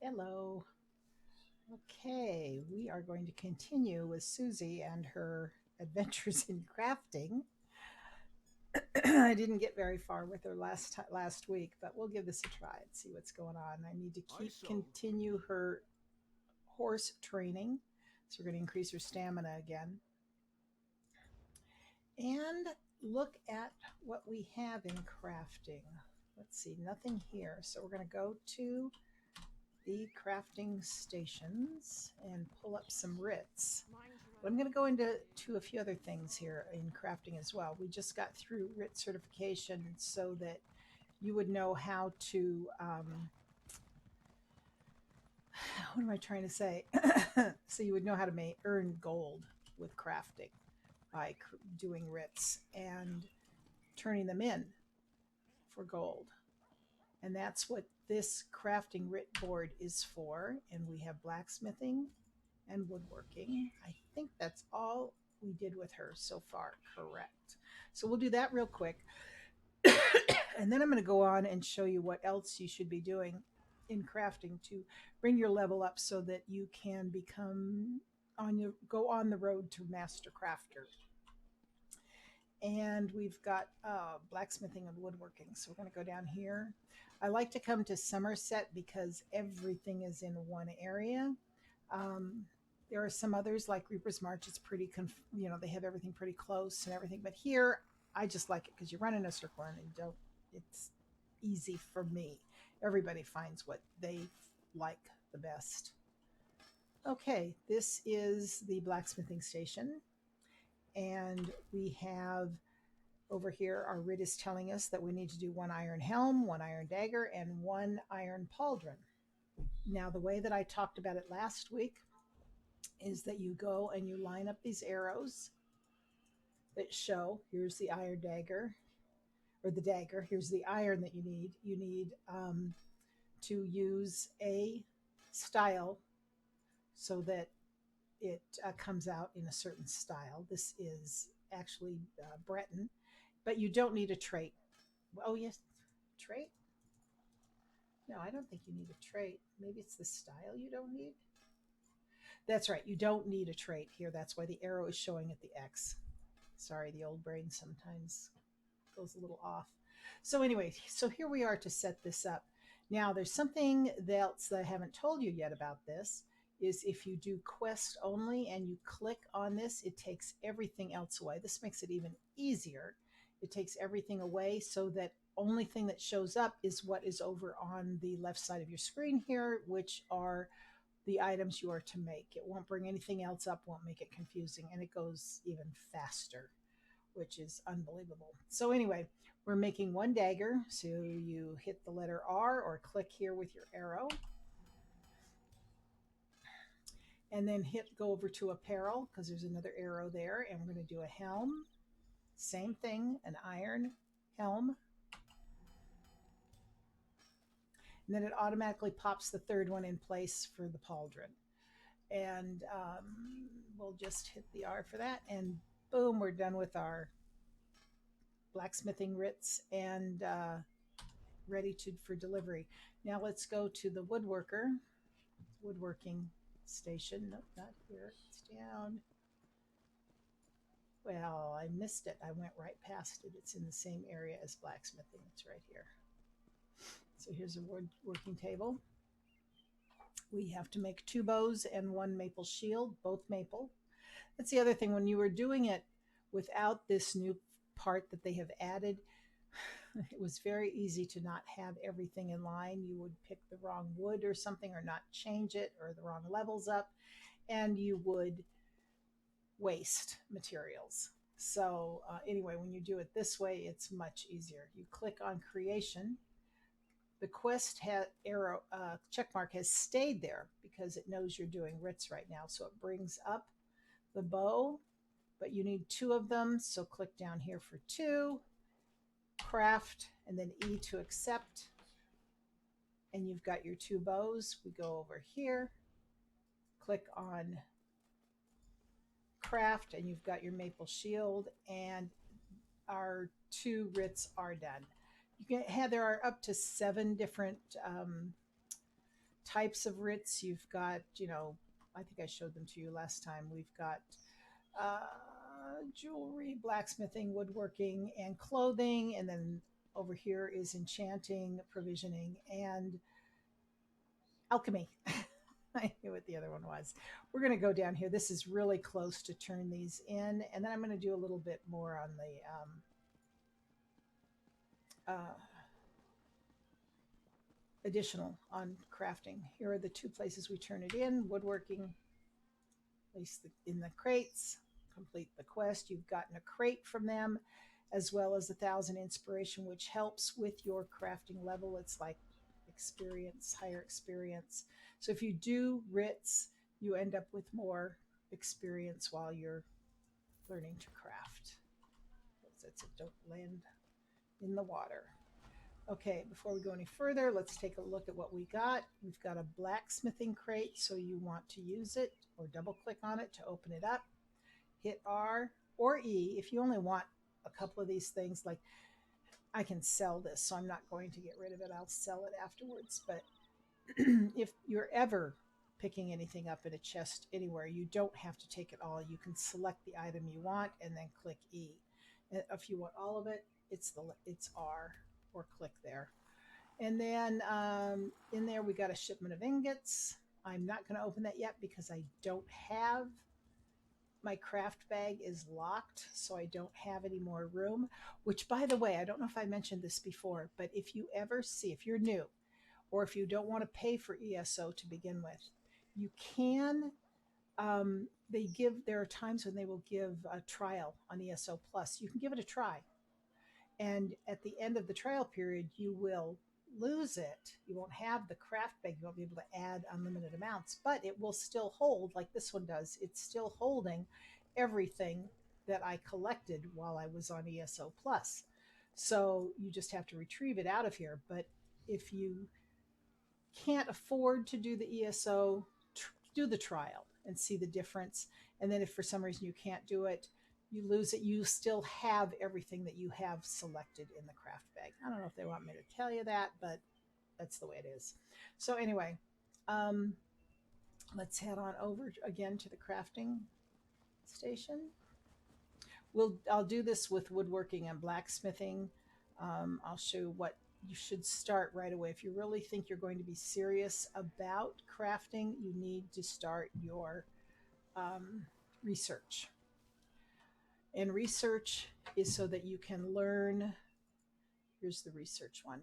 Hello. Okay, we are going to continue with Suzy and her adventures in crafting. I didn't get very far with her last week, but we'll give this a try and see what's going on. I need to ESO. continue her horse training, so we're going to increase her stamina again. And look at what we have in crafting. Let's see, nothing here. So we're going to go to the crafting stations and pull up some writs. But I'm going to go into a few other things here in crafting as well. We just got through writ certification so that you would know how to what am I trying to say? So you would know how to earn gold with crafting by doing writs and turning them in for gold. And that's what this crafting writ board is for. And we have blacksmithing and woodworking. I think that's all we did with her so far. Correct. So we'll do that real quick. And then I'm going to go on and show you what else you should be doing in crafting to bring your level up so that you can go on the road to master crafter. And we've got blacksmithing and woodworking. So we're going to go down here. I like to come to Somerset because everything is in one area. There are some others like Reaper's March. It's pretty, they have everything pretty close and everything. But here, I just like it because you run in a circle and you don't. It's easy for me. Everybody finds what they like the best. Okay, this is the blacksmithing station, and we have over here our writ is telling us that we need to do one iron helm, one iron dagger, and one iron pauldron. Now, the way that I talked about it last week is that you go and you line up these arrows that show here's the iron dagger or the dagger, here's the iron that you need. You need to use a style so that it comes out in a certain style. This is actually Breton, but you don't need a trait. Oh, yes, trait? No, I don't think you need a trait. Maybe it's the style you don't need. That's right. You don't need a trait here. That's why the arrow is showing at the X. Sorry, the old brain sometimes goes a little off. So anyway, so here we are to set this up. Now, there's something else that I haven't told you yet about this, is if you do quest only and you click on this, it takes everything else away. This makes it even easier. It takes everything away so that only thing that shows up is what is over on the left side of your screen here, which are the items you are to make. It won't bring anything else up, won't make it confusing, and it goes even faster, which is unbelievable. So anyway, we're making one dagger. So you hit the letter R or click here with your arrow. And then go over to apparel because there's another arrow there. And we're going to do a helm. Same thing, an iron helm. And then it automatically pops the third one in place for the pauldron. And we'll just hit the R for that. And boom, we're done with our blacksmithing writs and ready for delivery. Now let's go to the woodworking station. Nope, not here. It's down. Well, I missed it. I went right past it. It's in the same area as blacksmithing. It's right here. So here's a woodworking table. We have to make 2 bows and 1 maple shield, both maple. That's the other thing. When you were doing it without this new part that they have added, it was very easy to not have everything in line. You would pick the wrong wood or something or not change it or the wrong levels up, and you would waste materials. So anyway, when you do it this way, it's much easier. You click on creation. The quest arrow check mark has stayed there because it knows you're doing writs right now. So it brings up the bow, but you need 2 of them. So click down here for 2, craft, and then E to accept. And you've got your 2 bows. We go over here, click on craft, and you've got your maple shield, and our 2 writs are done. You can have, there are up to 7 different types of writs. You've got, you know, I think I showed them to you last time. We've got uh, jewelry, blacksmithing, woodworking, and clothing. And then over here is enchanting, provisioning, and alchemy. I knew what the other one was. We're going to go down here. This is really close to turn these in. And then I'm going to do a little bit more on the additional on crafting. Here are the two places we turn it in. Woodworking, place in the crates, complete the quest. You've gotten a crate from them, as well as 1,000 inspiration, which helps with your crafting level. It's like experience, higher experience. So if you do writs, you end up with more experience while you're learning to craft. That's it, don't land in the water. Okay, before we go any further, let's take a look at what we got. We've got a blacksmithing crate, so you want to use it or double click on it to open it up. Hit R or E if you only want a couple of these things. Like, I can sell this, so I'm not going to get rid of it. I'll sell it afterwards. But if you're ever picking anything up in a chest anywhere, you don't have to take it all. You can select the item you want and then click E. And if you want all of it, it's R, or click there. And then in there we got a shipment of ingots. I'm not going to open that yet because I don't have, my craft bag is locked, so I don't have any more room. Which, by the way, I don't know if I mentioned this before, but if you ever see, if you're new, or if you don't want to pay for ESO to begin with, you can, there are times when they will give a trial on ESO Plus. You can give it a try. And at the end of the trial period, you will lose it. You won't have the craft bag. You won't be able to add unlimited amounts, but it will still hold, like this one does. It's still holding everything that I collected while I was on ESO Plus. So you just have to retrieve it out of here. But if you can't afford to do the ESO, do the trial and see the difference. And then if for some reason you can't do it, you lose it, you still have everything that you have selected in the craft bag. I don't know if they want me to tell you that, but that's the way it is. So anyway, let's head on over again to the crafting station. I'll do this with woodworking and blacksmithing. I'll show you what you should start right away. If you really think you're going to be serious about crafting, you need to start your research. And research is so that you can learn. Here's the research one.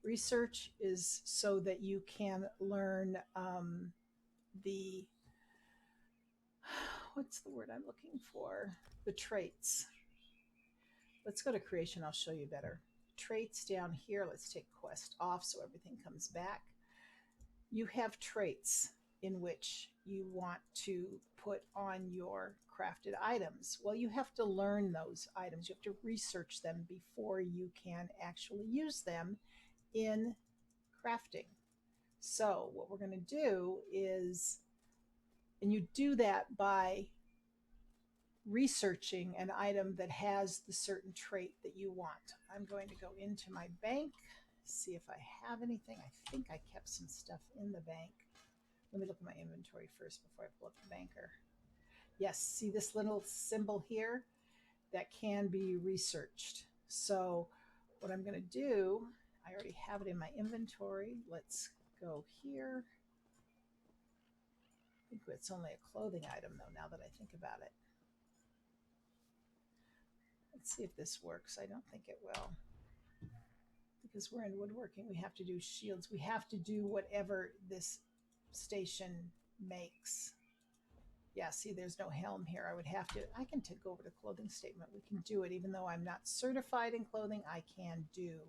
Research is so that you can learn what's the word I'm looking for? The traits. Let's go to creation. I'll show you better. Traits down here. Let's take quest off so everything comes back. You have traits in which you want to put on your crafted items. Well, you have to learn those items. You have to research them before you can actually use them in crafting. So what we're going to do is, and you do that by researching an item that has the certain trait that you want. I'm going to go into my bank, see if I have anything. I think I kept some stuff in the bank. Let me look at my inventory first before I pull up the banker. Yes, see this little symbol here? That can be researched. So what I'm going to do, I already have it in my inventory. Let's go here. I think it's only a clothing item though, now that I think about it. Let's see if this works. I don't think it will. Because we're in woodworking, we have to do shields. We have to do whatever this station makes. Yeah, see, there's no helm here. I would have to, I can go over to clothing statement. We can do it. Even though I'm not certified in clothing, I can do,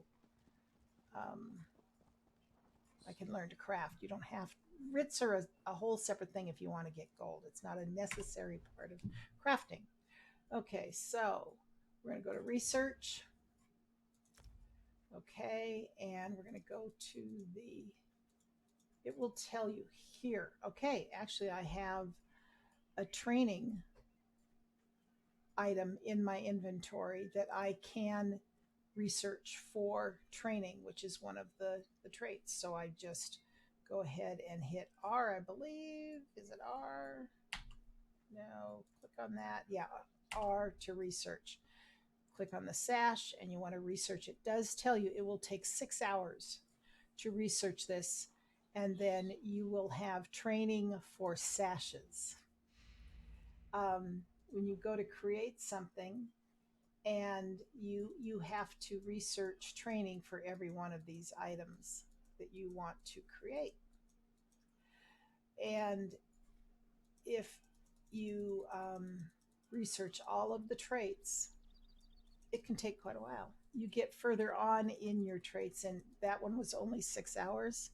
I can learn to craft. You don't have, writs are a whole separate thing if you want to get gold. It's not a necessary part of crafting. Okay, so we're going to go to research. Okay, and we're going to go to the, it will tell you here. Okay, actually I have a training item in my inventory that I can research for training, which is one of the traits. So I just go ahead and hit R, I believe. Is it R? No, click on that. Yeah, R to research. Click on the sash and you want to research. It does tell you it will take 6 hours to research this, and then you will have training for sashes. When you go to create something, and you have to research training for every one of these items that you want to create. And if you research all of the traits, it can take quite a while. You get further on in your traits, and that one was only 6 hours.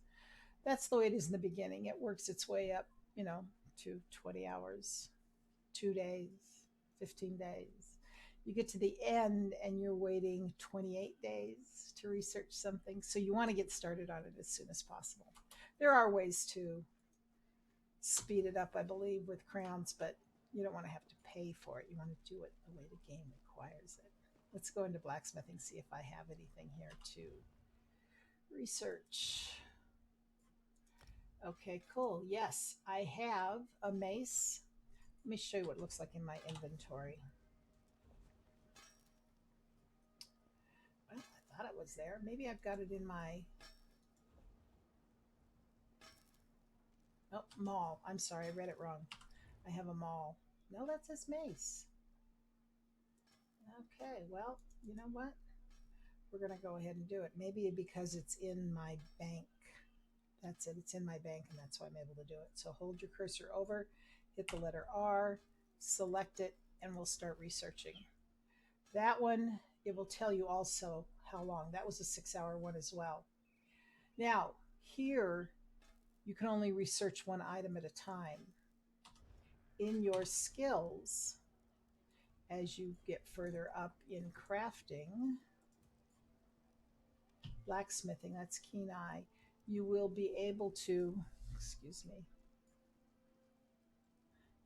That's the way it is in the beginning. It works its way up, to 20 hours, 2 days, 15 days. You get to the end and you're waiting 28 days to research something. So you want to get started on it as soon as possible. There are ways to speed it up, I believe, with crowns, but you don't want to have to pay for it. You want to do it the way the game requires it. Let's go into blacksmithing, see if I have anything here to research. Okay, cool. Yes, I have a mace. Let me show you what it looks like in my inventory. Well, I thought it was there. Maybe I've got it in my... Oh, maul. I'm sorry, I read it wrong. I have a maul. No, that says mace. Okay, well, you know what? We're going to go ahead and do it. Maybe because it's in my bank. That's it. It's in my bank, and that's why I'm able to do it. So hold your cursor over, hit the letter R, select it, and we'll start researching. That one, it will tell you also how long. That was a 6-hour one as well. Now, here, you can only research one item at a time. In your skills, as you get further up in crafting, blacksmithing, that's keen eye, you will be able to, excuse me,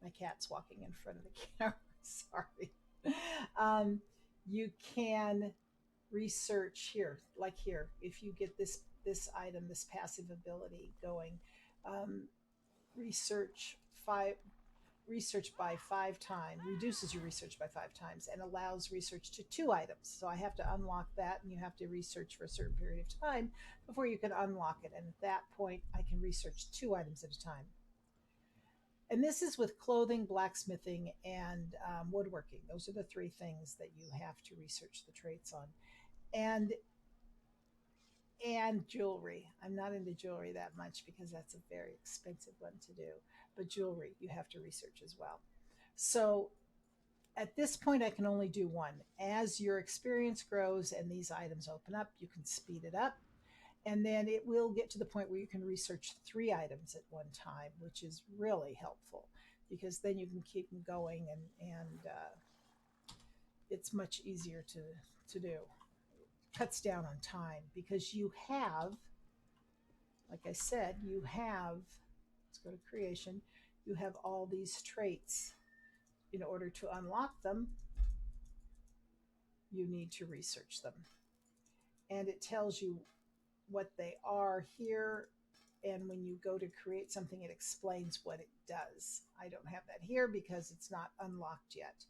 my cat's walking in front of the camera, sorry. You can research here, like here, if you get this item, this passive ability going, research by 5 times, reduces your research by 5 times, and allows research to 2 items. So I have to unlock that, and you have to research for a certain period of time before you can unlock it. And at that point, I can research 2 items at a time. And this is with clothing, blacksmithing, and woodworking. Those are the 3 things that you have to research the traits on. And jewelry. I'm not into jewelry that much because that's a very expensive one to do. But jewelry, you have to research as well. So at this point, I can only do 1. As your experience grows and these items open up, you can speed it up. And then it will get to the point where you can research 3 items at one time, which is really helpful because then you can keep them going, and it's much easier to do. Cuts down on time because you have, like I said, you have, let's go to creation, you have all these traits. In order to unlock them, you need to research them. And it tells you what they are here, and when you go to create something, it explains what it does. I don't have that here because it's not unlocked yet.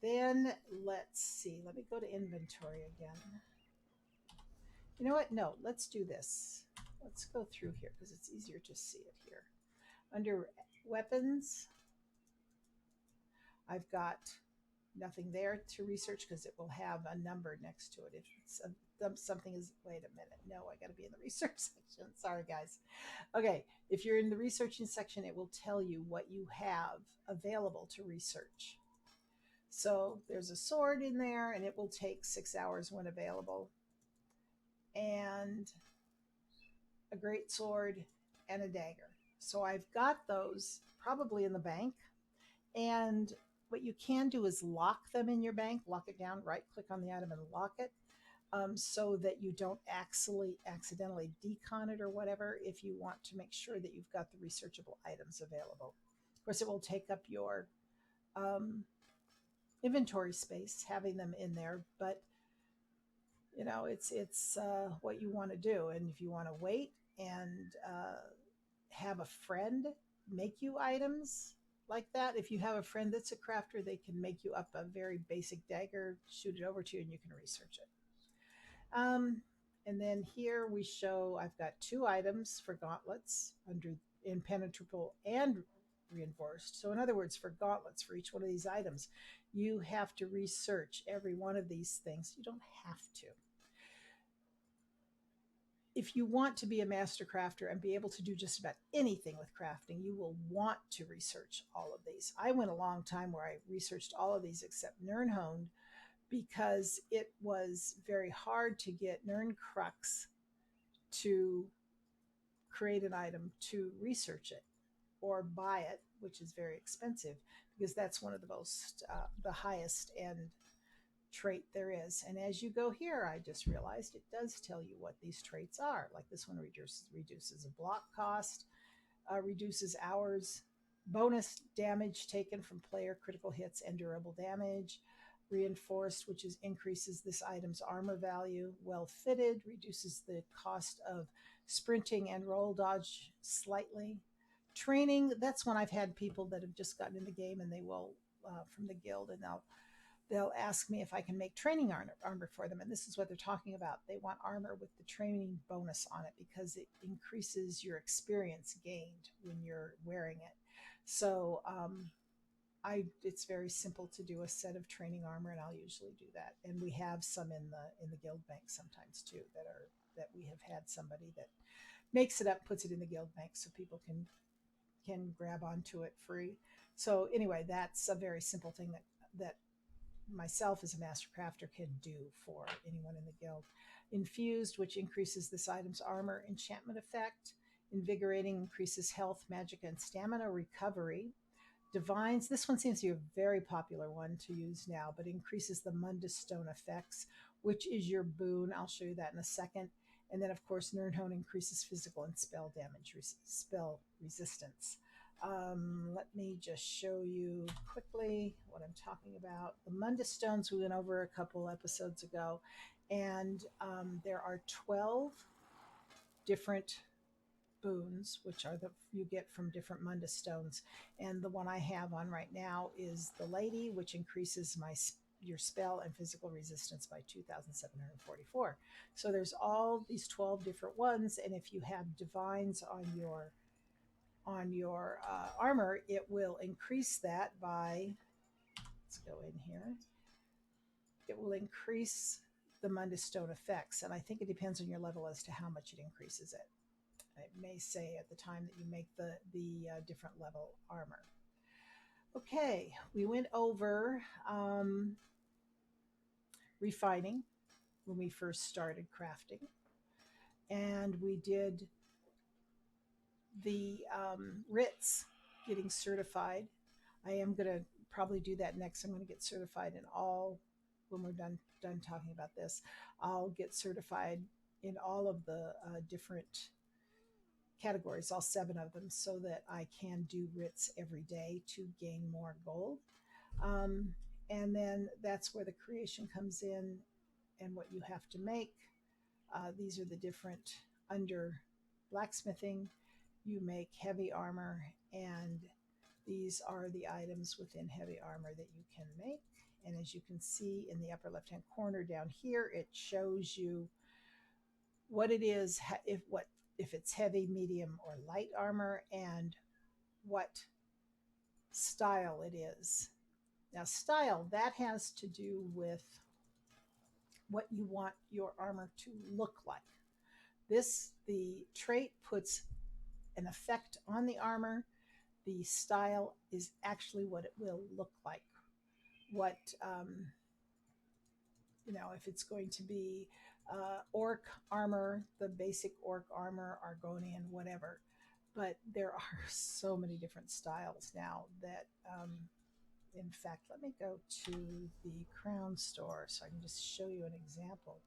Then let's see, let me go to inventory again. You know what? No, let's do this. Let's go through here because it's easier to see it here. Under weapons, I've got nothing there to research because it will have a number next to it. If it's something is, wait a minute, no, I got to be in the research section. Sorry, guys. Okay, if you're in the researching section, it will tell you what you have available to research. So there's a sword in there, and it will take 6 hours when available. And a great sword and a dagger. So I've got those probably in the bank. And what you can do is lock them in your bank, lock it down, right click on the item and lock it, so that you don't accidentally decon it or whatever, if you want to make sure that you've got the researchable items available. Of course, it will take up your inventory space having them in there, but You know, it's what you want to do. And if you want to wait and have a friend make you items like that, if you have a friend that's a crafter, they can make you up a very basic dagger, shoot it over to you, and you can research it. Um, and then here we show I've got two items for gauntlets under impenetrable and reinforced. So in other words, for gauntlets, for each one of these items, you have to research every one of these things. You don't have to. If you want to be a master crafter and be able to do just about anything with crafting, you will want to research all of these. I went a long time where I researched all of these except Nirnhoned because it was very hard to get Nirncrux to create an item to research it or buy it, which is very expensive because that's one of the most, the highest end trait there is. And as you go here, I just realized it does tell you what these traits are. Like this one reduces a block cost, reduces hours, bonus damage taken from player critical hits and durable damage. Reinforced, which is increases this item's armor value. Well fitted, reduces the cost of sprinting and roll dodge slightly. Training, that's when I've had people that have just gotten in the game and they will, from the guild, and they'll ask me if I can make training armor for them. And this is what they're talking about. They want armor with the training bonus on it because it increases your experience gained when you're wearing it. So it's very simple to do a set of training armor, and I'll usually do that. And we have some in the guild bank sometimes too that we have had somebody that makes it up, puts it in the guild bank so people can grab onto it free. So anyway, that's a very simple thing that myself as a master crafter can do for anyone in the guild. Infused, which increases this item's armor enchantment effect. Invigorating increases health, magic, and stamina recovery. Divines, this one seems to be a very popular one to use now, but increases the Mundus Stone effects, which is your boon. I'll show you that in a second. And then, of course, Nirnhoned increases physical and spell damage, spell resistance. Let me just show you quickly what I'm talking about. The Mundus Stones we went over a couple episodes ago, and there are 12 different boons, which are the you get from different Mundus Stones. And the one I have on right now is the Lady, which increases your spell and physical resistance by 2,744. So there's all these 12 different ones, and if you have divines on your armor, it will increase that by, let's go in here, it will increase the Mundus Stone effects. And I think it depends on your level as to how much it increases it. It may say at the time that you make the different level armor. Okay, we went over refining when we first started crafting. And we did the writs, getting certified. I am going to probably do that next. I'm going to get certified in all, when we're done talking about this, I'll get certified in all of the different categories, all 7 of them, so that I can do writs every day to gain more gold. And then that's where the creation comes in and what you have to make. These are the different under blacksmithing. You make heavy armor, and these are the items within heavy armor that you can make. And as you can see in the upper left-hand corner down here, it shows you what it is, if it's heavy, medium, or light armor, and what style it is. Now, style, that has to do with what you want your armor to look like. The trait puts an effect on the armor. The style is actually what it will look like. What, if it's going to be orc armor, the basic orc armor, Argonian, whatever. But there are so many different styles now that, in fact, let me go to the Crown store so I can just show you an example.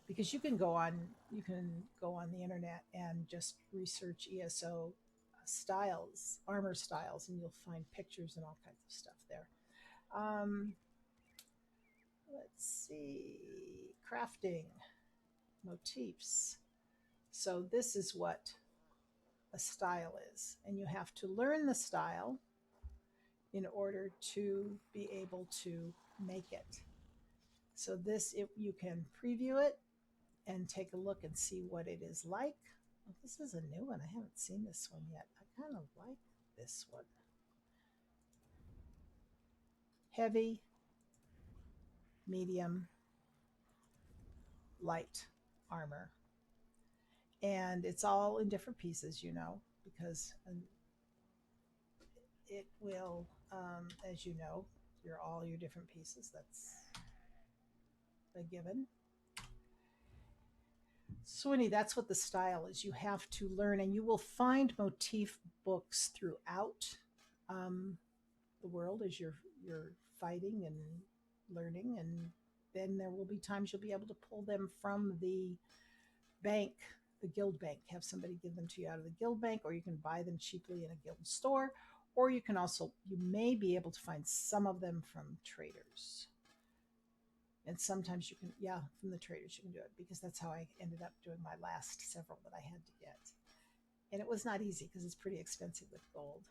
Because you can go on the internet and just research ESO styles, armor styles, and you'll find pictures and all kinds of stuff there. Let's see. crafting motifs. So this is what a style is, and you have to learn the style in order to be able to make it. So this, you can preview it and take a look and see what it is like. Well, this is a new one. I haven't seen this one yet. I kind of like this one. Heavy, medium, light armor. And it's all in different pieces, you know, because it will, as you know, all your different pieces. That's a given. Swinny, that's what the style is. You have to learn, and you will find motif books throughout the world as you're fighting and learning, and then there will be times you'll be able to pull them from the bank, the guild bank. Have somebody give them to you out of the guild bank, or you can buy them cheaply in a guild store, or you may be able to find some of them from traders. And sometimes you can, yeah, from the traders you can do it, because that's how I ended up doing my last several that I had to get. And it was not easy because it's pretty expensive with gold.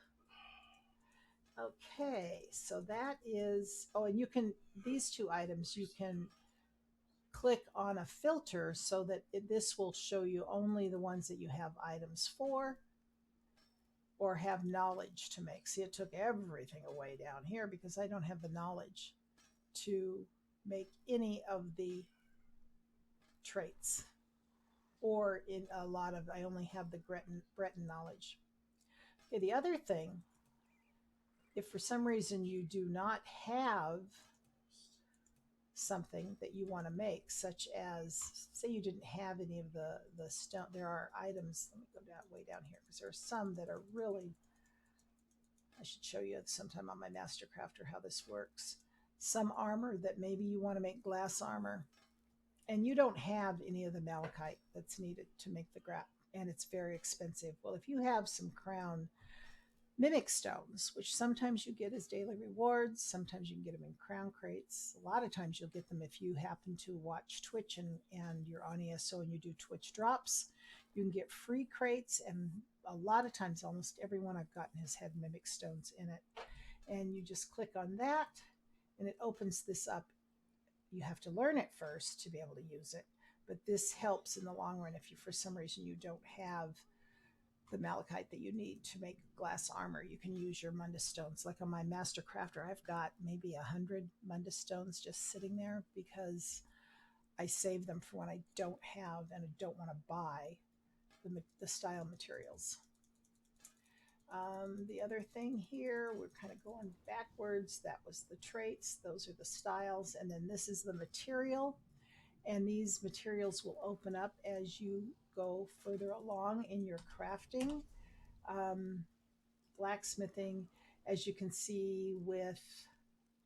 Okay, so that is, oh, and you can, these two items, you can click on a filter so that this will show you only the ones that you have items for or have knowledge to make. See, it took everything away down here because I don't have the knowledge to make any of the traits, or in a lot of, I only have the Breton knowledge. Okay, the other thing, if for some reason you do not have something that you want to make, such as, say you didn't have any of the stone, there are items, let me go down way down here, because there are some that are really, I should show you sometime on my Master Crafter how this works. Some armor that maybe you want to make glass armor, and you don't have any of the malachite that's needed to make the grap, and it's very expensive. Well, if you have some crown mimic stones, which sometimes you get as daily rewards, sometimes you can get them in crown crates. A lot of times you'll get them if you happen to watch Twitch and you're on ESO and you do Twitch drops. You can get free crates, and a lot of times, almost everyone I've gotten has had mimic stones in it. And you just click on that, and it opens this up. You have to learn it first to be able to use it, but this helps in the long run if you, for some reason, you don't have the malachite that you need to make glass armor. You can use your Mundus stones. Like on my Master Crafter, I've got maybe 100 Mundus stones just sitting there because I save them for when I don't have and I don't want to buy the style materials. The other thing here, we're kind of going backwards. That was the traits. Those are the styles. And then this is the material. And these materials will open up as you go further along in your crafting. Blacksmithing, as you can see with,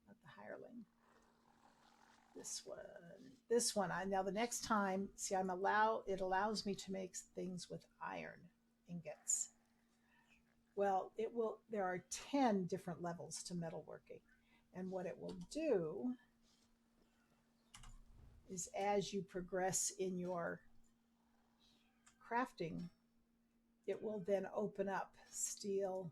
not the hireling, this one. Now the next time, see, it allows me to make things with iron ingots. Well, there are 10 different levels to metalworking. And what it will do is, as you progress in your crafting, it will then open up steel.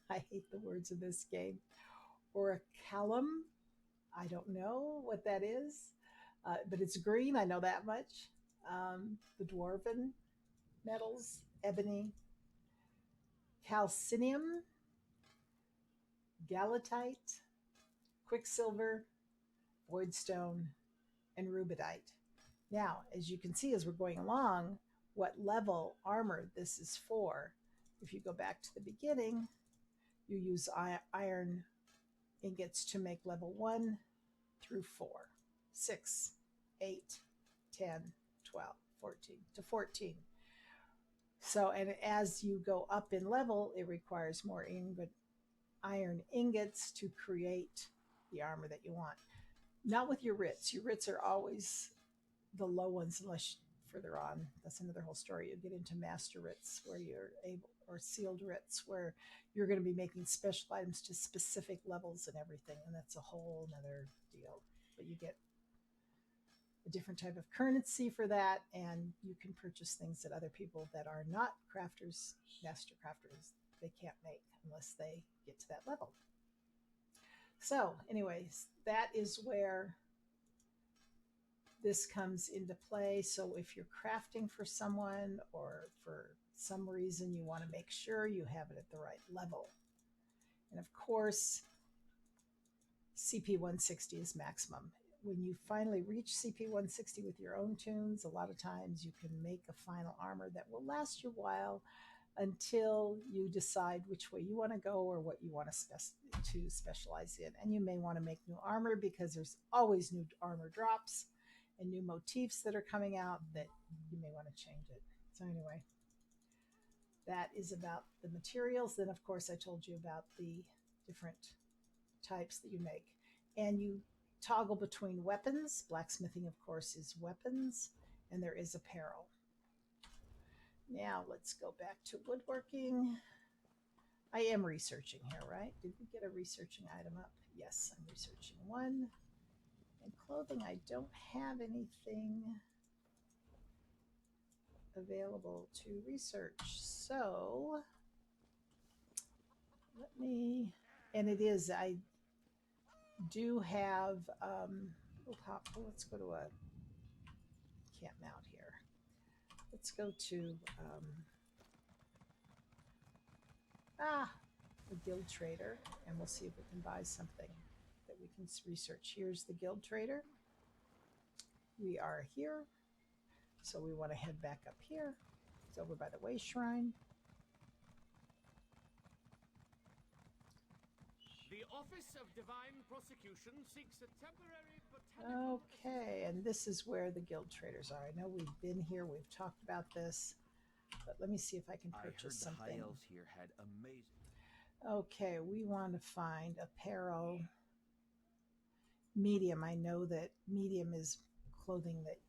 I hate the words of this game. Or a callum. I don't know what that is, but it's green. I know that much. The dwarven metals, ebony, calcinium, galatite, quicksilver, voidstone, and rubidite. Now, as you can see, as we're going along, what level armor this is for. If you go back to the beginning, you use iron ingots to make level 1 through 4, 6, 8, 10, 12, 14 to 14. So, and as you go up in level, it requires more iron ingots to create the armor that you want. Not with your writs. Your writs are always the low ones, unless further on. That's another whole story. You get into master writs where you're able, or sealed writs where you're going to be making special items to specific levels and everything. And that's a whole nother deal. But you get a different type of currency for that, and you can purchase things that other people that are not crafters, master crafters, they can't make unless they get to that level. So anyways, that is where this comes into play. So if you're crafting for someone, or for some reason you want to make sure you have it at the right level. And of course, CP 160 is maximum. When you finally reach CP 160 with your own tunes, a lot of times you can make a final armor that will last you a while until you decide which way you want to go or what you want to specialize in. And you may want to make new armor because there's always new armor drops and new motifs that are coming out that you may want to change it. So anyway, that is about the materials. Then of course I told you about the different types that you make. And you toggle between weapons. Blacksmithing, of course, is weapons, and there is apparel. Now let's go back to woodworking. I am researching here, right? Did we get a researching item up? Yes, I'm researching one. And clothing, I don't have anything available to research. So let me, and it is, I do have, let's go to a camp mount here. Let's go to the guild trader, and we'll see if we can buy something that we can research. Here's the guild trader. We are here, so we want to head back up here. It's over by the way shrine. The Office of Divine Prosecution seeks a temporary botanical... Okay, and this is where the guild traders are. I know we've been here, we've talked about this, but let me see if I can purchase something. I heard the high elves here had amazing... Okay, we want to find apparel. Medium, I know that medium is clothing that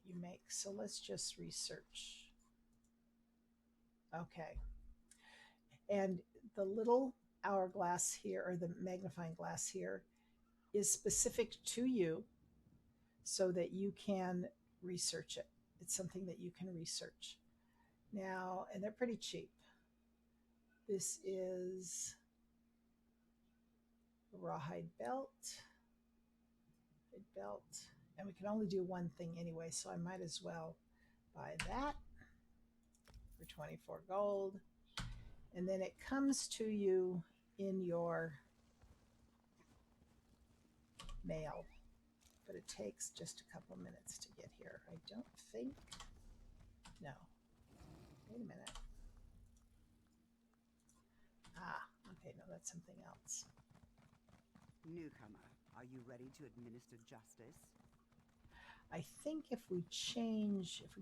you make. So let's just research. Okay. And the little hourglass here, or the magnifying glass here, is specific to you so that you can research it. It's something that you can research. Now, and they're pretty cheap. This is a rawhide belt. And we can only do one thing anyway, so I might as well buy that for 24 gold. And then it comes to you in your mail, but it takes just a couple minutes to get here. I don't think, no, wait a minute. Okay, no, that's something else. Newcomer, are you ready to administer justice? I think if we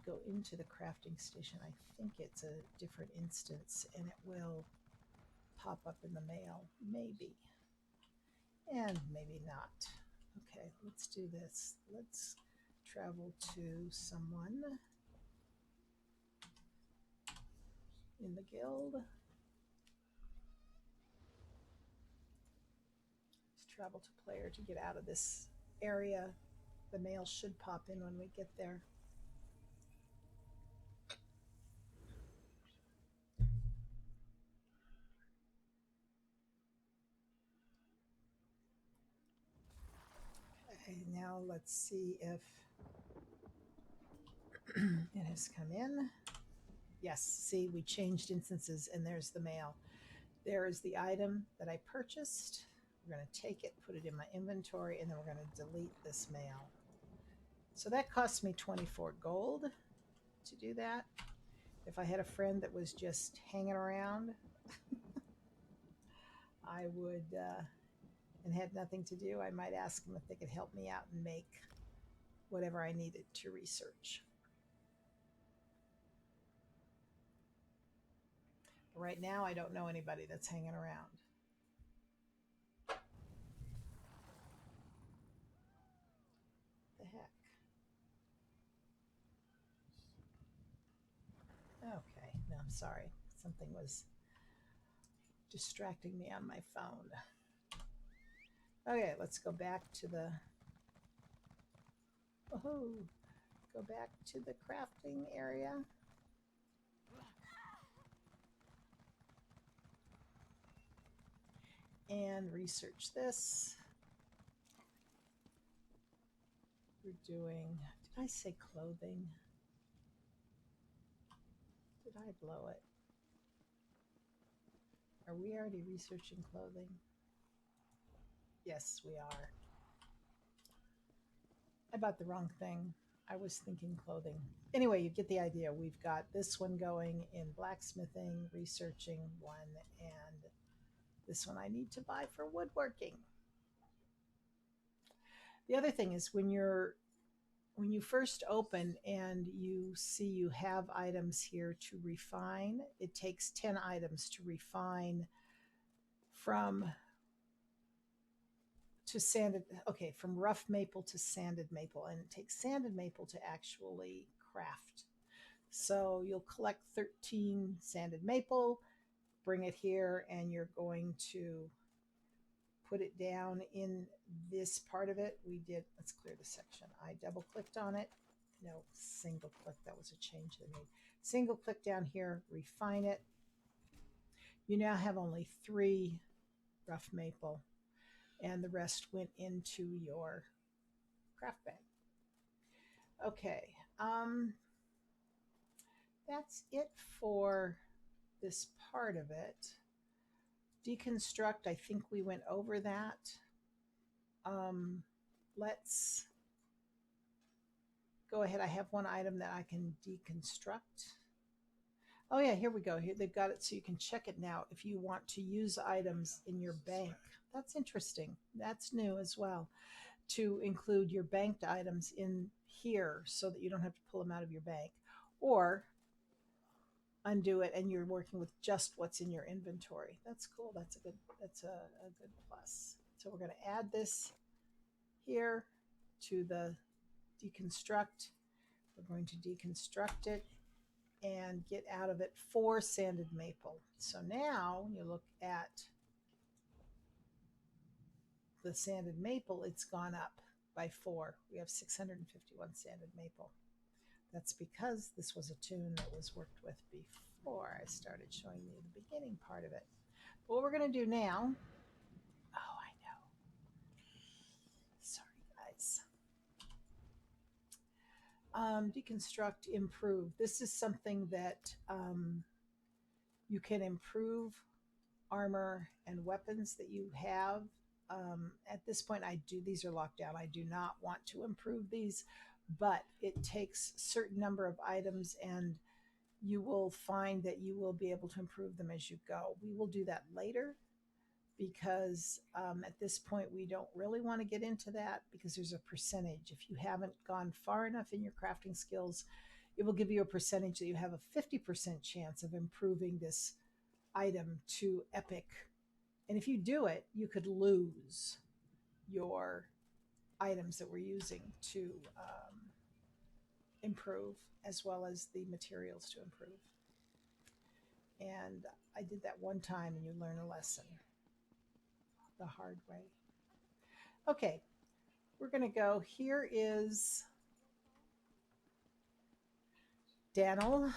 go into the crafting station, I think it's a different instance and it will pop up in the mail, maybe. And maybe not. Okay, let's do this. Let's travel to someone in the guild. Let's travel to player to get out of this area. The mail should pop in when we get there. Okay, now let's see if it has come in. Yes, see, we changed instances and there's the mail. There is the item that I purchased. We're going to take it, put it in my inventory, and then we're going to delete this mail. So that cost me 24 gold to do that. If I had a friend that was just hanging around, I would, and had nothing to do, I might ask them if they could help me out and make whatever I needed to research. Right now, I don't know anybody that's hanging around. The heck? I'm sorry. Something was distracting me on my phone. Okay, let's go back to the... Woohoo! Go back to the crafting area. And research this. We're doing... Did I say clothing? Did I blow it? Are we already researching clothing? Yes, we are. I bought the wrong thing. I was thinking clothing. Anyway, you get the idea. We've got this one going in blacksmithing, researching one, and this one I need to buy for woodworking. The other thing is when you first open and you see you have items here to refine, it takes 10 items to refine from rough maple to sanded maple, and it takes sanded maple to actually craft. So you'll collect 13 sanded maple, bring it here, and you're going to put it down in this part of it. Let's clear the section. I double clicked on it. No, single click. That was a change they made. Single click down here, refine it. You now have only 3 rough maple, and the rest went into your craft bag. Okay, that's it for this part of it. Deconstruct, I think we went over that. Let's go ahead. I have one item that I can deconstruct. Oh yeah, here we go. Here they've got it so you can check it now if you want to use items in your bank. That's interesting. That's new as well, to include your banked items in here so that you don't have to pull them out of your bank, or undo it and you're working with just what's in your inventory. That's cool. That's a good plus. So we're going to add this here to the deconstruct. We're going to deconstruct it and get out of it 4 sanded maple. So now when you look at the sanded maple, it's gone up by 4. We have 651 sanded maple. That's because this was a tune that was worked with before I started showing you the beginning part of it. But what we're going to do now, oh, I know. Sorry, guys. Deconstruct, improve. This is something that you can improve armor and weapons that you have. At this point, these are locked down. I do not want to improve these, but it takes a certain number of items, and you will find that you will be able to improve them as you go. We will do that later, because at this point we don't really want to get into that, because there's a percentage. If you haven't gone far enough in your crafting skills, it will give you a percentage that you have a 50% chance of improving this item to epic. And if you do it, you could lose your items that we're using to improve, as well as the materials to improve. And I did that one time, and you learn a lesson the hard way. Okay, we're going to go. Here is Daniel.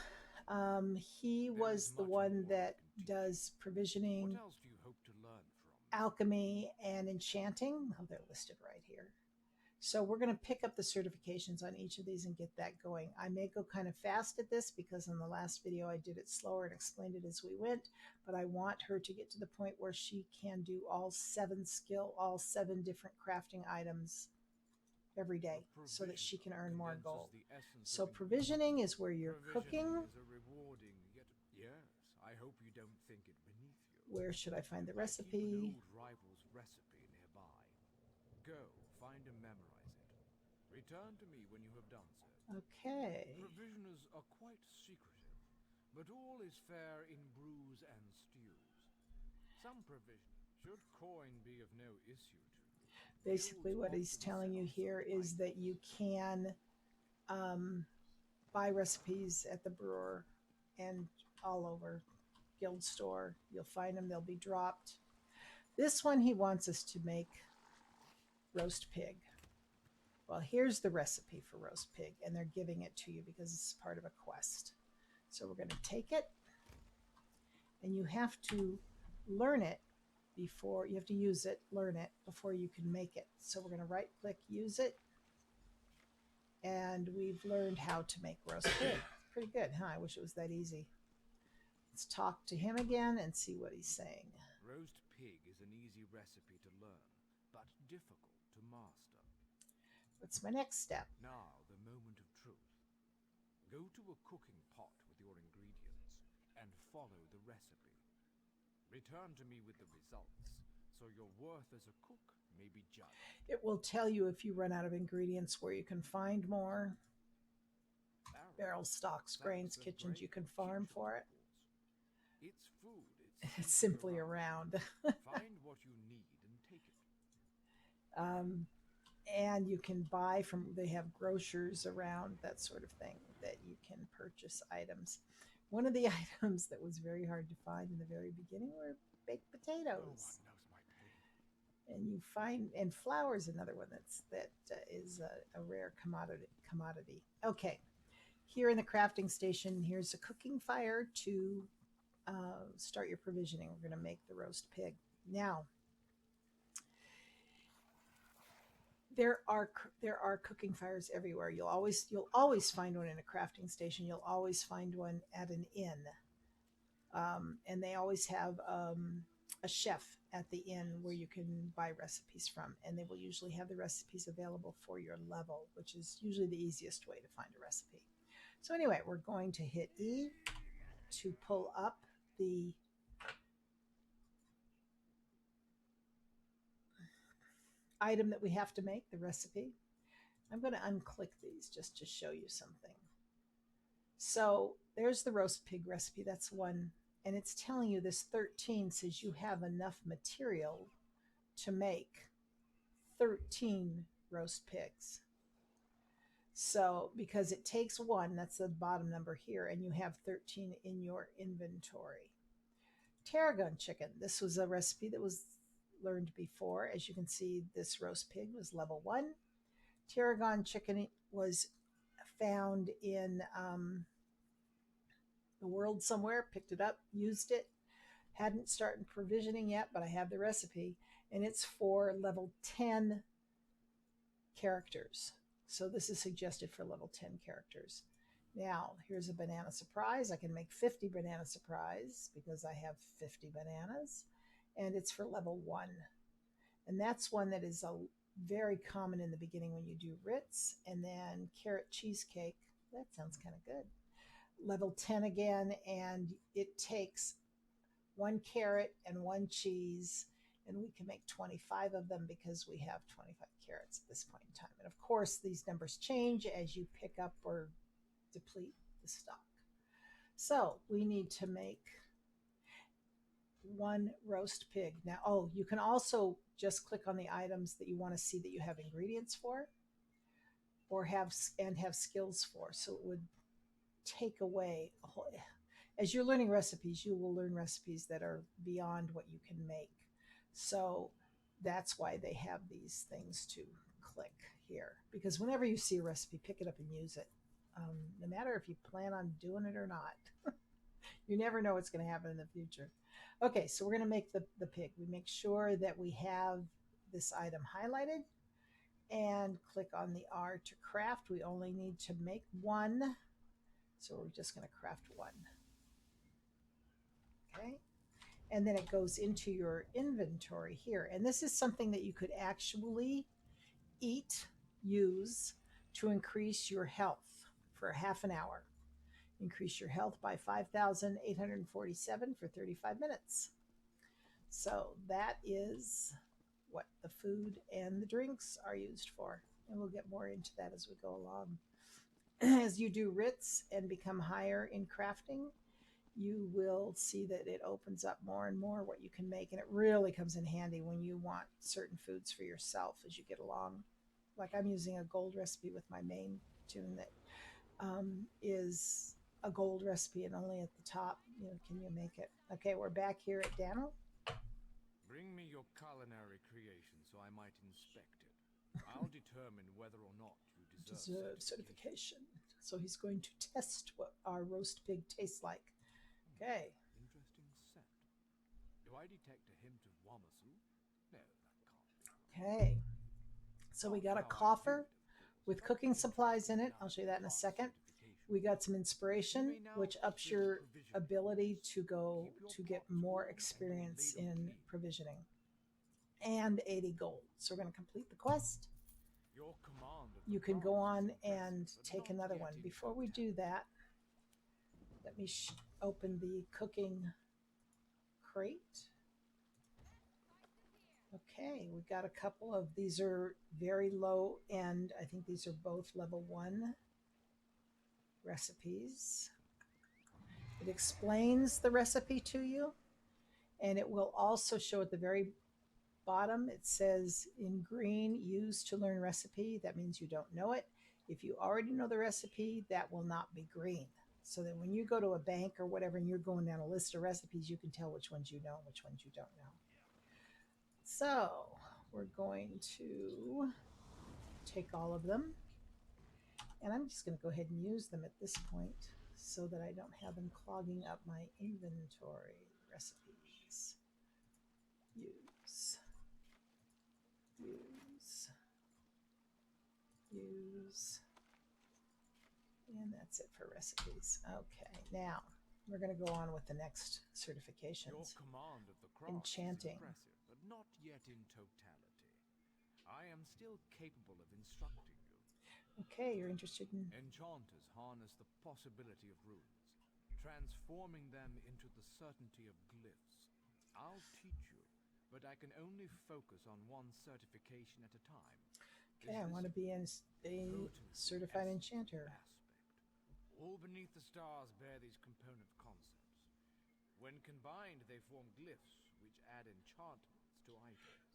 He was the one that does provisioning, What else do you hope to learn from? alchemy, and enchanting. Oh, they're listed right here. So we're going to pick up the certifications on each of these and get that going. I may go kind of fast at this, because in the last video I did it slower and explained it as we went, but I want her to get to the point where she can do all 7 different crafting items every day, so that she can earn more gold. So provisioning is where you're cooking. Is a rewarding, yet yes, I hope you don't think it beneath you. Where should I find the I keep recipe? an old rival's recipe nearby. Go, find and memorize it. Return to me when you have done so. Okay. Provisioners are quite secretive, but all is fair in brews and stews. Some provision, should coin be of no issue to you. Basically what he's telling you here is that you can buy recipes at the brewer and all over Guild Store. You'll find them, they'll be dropped. This one he wants us to make roast pig. Well, here's the recipe for roast pig, and they're giving it to you because it's part of a quest. So we're going to take it, and you have to learn it before you have to use it, learn it before you can make it. So we're going to right click, use it, and we've learned how to make roast pig. Pretty good, huh? I wish it was that easy. Let's talk to him again and see what he's saying. Roast pig is an easy recipe to learn, but difficult to master. What's my next step? Now, the moment of truth. Go to a cooking pot with your ingredients and follow the recipe. Return to me with the results, so your worth as a cook may be judged. It will tell you if you run out of ingredients where you can find more. Barrels, stocks, grains, kitchens, you can farm for it. It's food. It's simply around. Find what you need and take it. And you can buy from, they have grocers around, that sort of thing, that you can purchase items. One of the items that was very hard to find in the very beginning were baked potatoes. No one knows my pain. And you find, and flour is another one that is a rare commodity. Okay, here in the crafting station, here's a cooking fire to start your provisioning. We're going to make the roast pig. Now, there are cooking fires everywhere. You'll always find one in a crafting station. You'll always find one at an inn, and they always have a chef at the inn where you can buy recipes from, and they will usually have the recipes available for your level, which is usually the easiest way to find a recipe. So anyway, we're going to hit E to pull up the item that we have to make, the recipe. I'm going to unclick these just to show you something. So there's the roast pig recipe. That's one. And it's telling you this 13 says you have enough material to make 13 roast pigs. So because it takes one, that's the bottom number here, and you have 13 in your inventory. Tarragon chicken. This was a recipe that was learned before. As you can see, this roast pig was level 1. Tarragon chicken was found in the world somewhere, picked it up, used it. Hadn't started provisioning yet, but I have the recipe, and it's for level 10 characters. So this is suggested for level 10 characters. Now, here's a banana surprise. I can make 50 banana surprise because I have 50 bananas, and it's for level 1. And that's one that is very common in the beginning when you do Ritz, and then carrot cheesecake. That sounds kind of good. Level 10 again, and it takes 1 carrot and 1 cheese, and we can make 25 of them because we have 25 carrots at this point in time. And of course, these numbers change as you pick up or deplete the stock. So we need to make 1 roast pig. Now, you can also just click on the items that you want to see that you have ingredients for, or have skills for. So it would take away a whole. As you're learning recipes, you will learn recipes that are beyond what you can make. So that's why they have these things to click here. Because whenever you see a recipe, pick it up and use it. No matter if you plan on doing it or not. You never know what's going to happen in the future. Okay, so we're going to make the pig. We make sure that we have this item highlighted and click on the R to craft. We only need to make 1. So we're just going to craft 1. Okay. And then it goes into your inventory here. And this is something that you could actually use to increase your health for half an hour. Increase your health by 5,847 for 35 minutes. So that is what the food and the drinks are used for. And we'll get more into that as we go along. As you do Ritz and become higher in crafting, you will see that it opens up more and more what you can make. And it really comes in handy when you want certain foods for yourself as you get along. Like I'm using a gold recipe with my main tune that is a gold recipe, and only at the top, can you make it. Okay, we're back here at Daniel. Bring me your culinary creation so I might inspect it. I'll determine whether or not you deserve Certification. So he's going to test what our roast pig tastes like. Okay. Interesting scent. Do I detect a hint of Wamasu? No, that can't. Okay. So we got a coffer with cooking supplies in it. I'll show you that in a second. We got some inspiration, which ups your ability to get more experience in provisioning, and 80 gold. So we're going to complete the quest. You can go on and take another one. Before we do that, let me open the cooking crate. Okay, we got a couple of these are very low end. I think these are both level 1 recipes. It explains the recipe to you, and it will also show at the very bottom, it says in green, use to learn recipe. That means you don't know it. If you already know the recipe, that will not be green. So that when you go to a bank or whatever and you're going down a list of recipes, you can tell which ones you know and which ones you don't know. So we're going to take all of them, and I'm just going to go ahead and use them at this point so that I don't have them clogging up my inventory. Recipes. Use. And that's it for recipes. Okay, now we're going to go on with the next certifications. Your command of the craft Enchanting. is impressive, but not yet in totality. I am still capable of instructing you. Okay, you're interested in... Enchanters harness the possibility of runes, transforming them into the certainty of glyphs. I'll teach you, but I can only focus on one certification at a time. Okay, I want to be a certified enchanter. All beneath the stars bear these component concepts. When combined, they form glyphs, which add enchantments to items.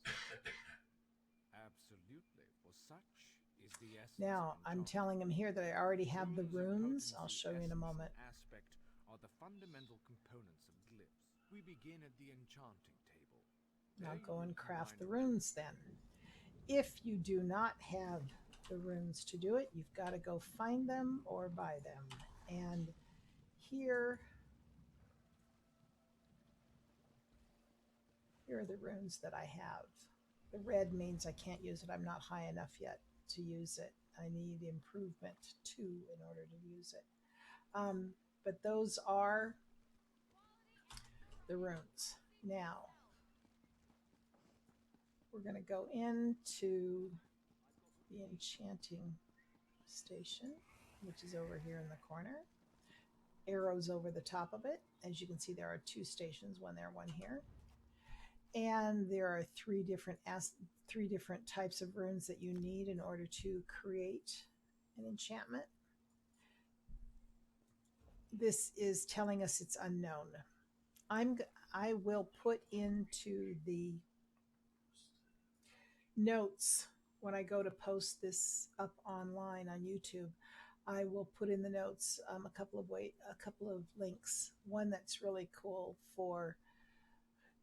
Absolutely, for such is the essence. Now, I'm telling him here that I already have the runes. I'll show you in a moment. Aspect are the fundamental components of glyphs. We begin at the enchanting table. Now go and craft the runes then. If you do not have the runes to do it, you've got to go find them or buy them. And here are the runes that I have. The red means I can't use it. I'm not high enough yet to use it. I need improvement 2 in order to use it. But those are the runes. Now, we're going to go into the enchanting station, which is over here in the corner. Arrows over the top of it. As you can see, there are 2 stations, one there, one here. And there are 3 different types of runes that you need in order to create an enchantment. This is telling us it's unknown. I will put into the notes when I go to post this up online on YouTube. I will put in the notes a couple of links. One that's really cool for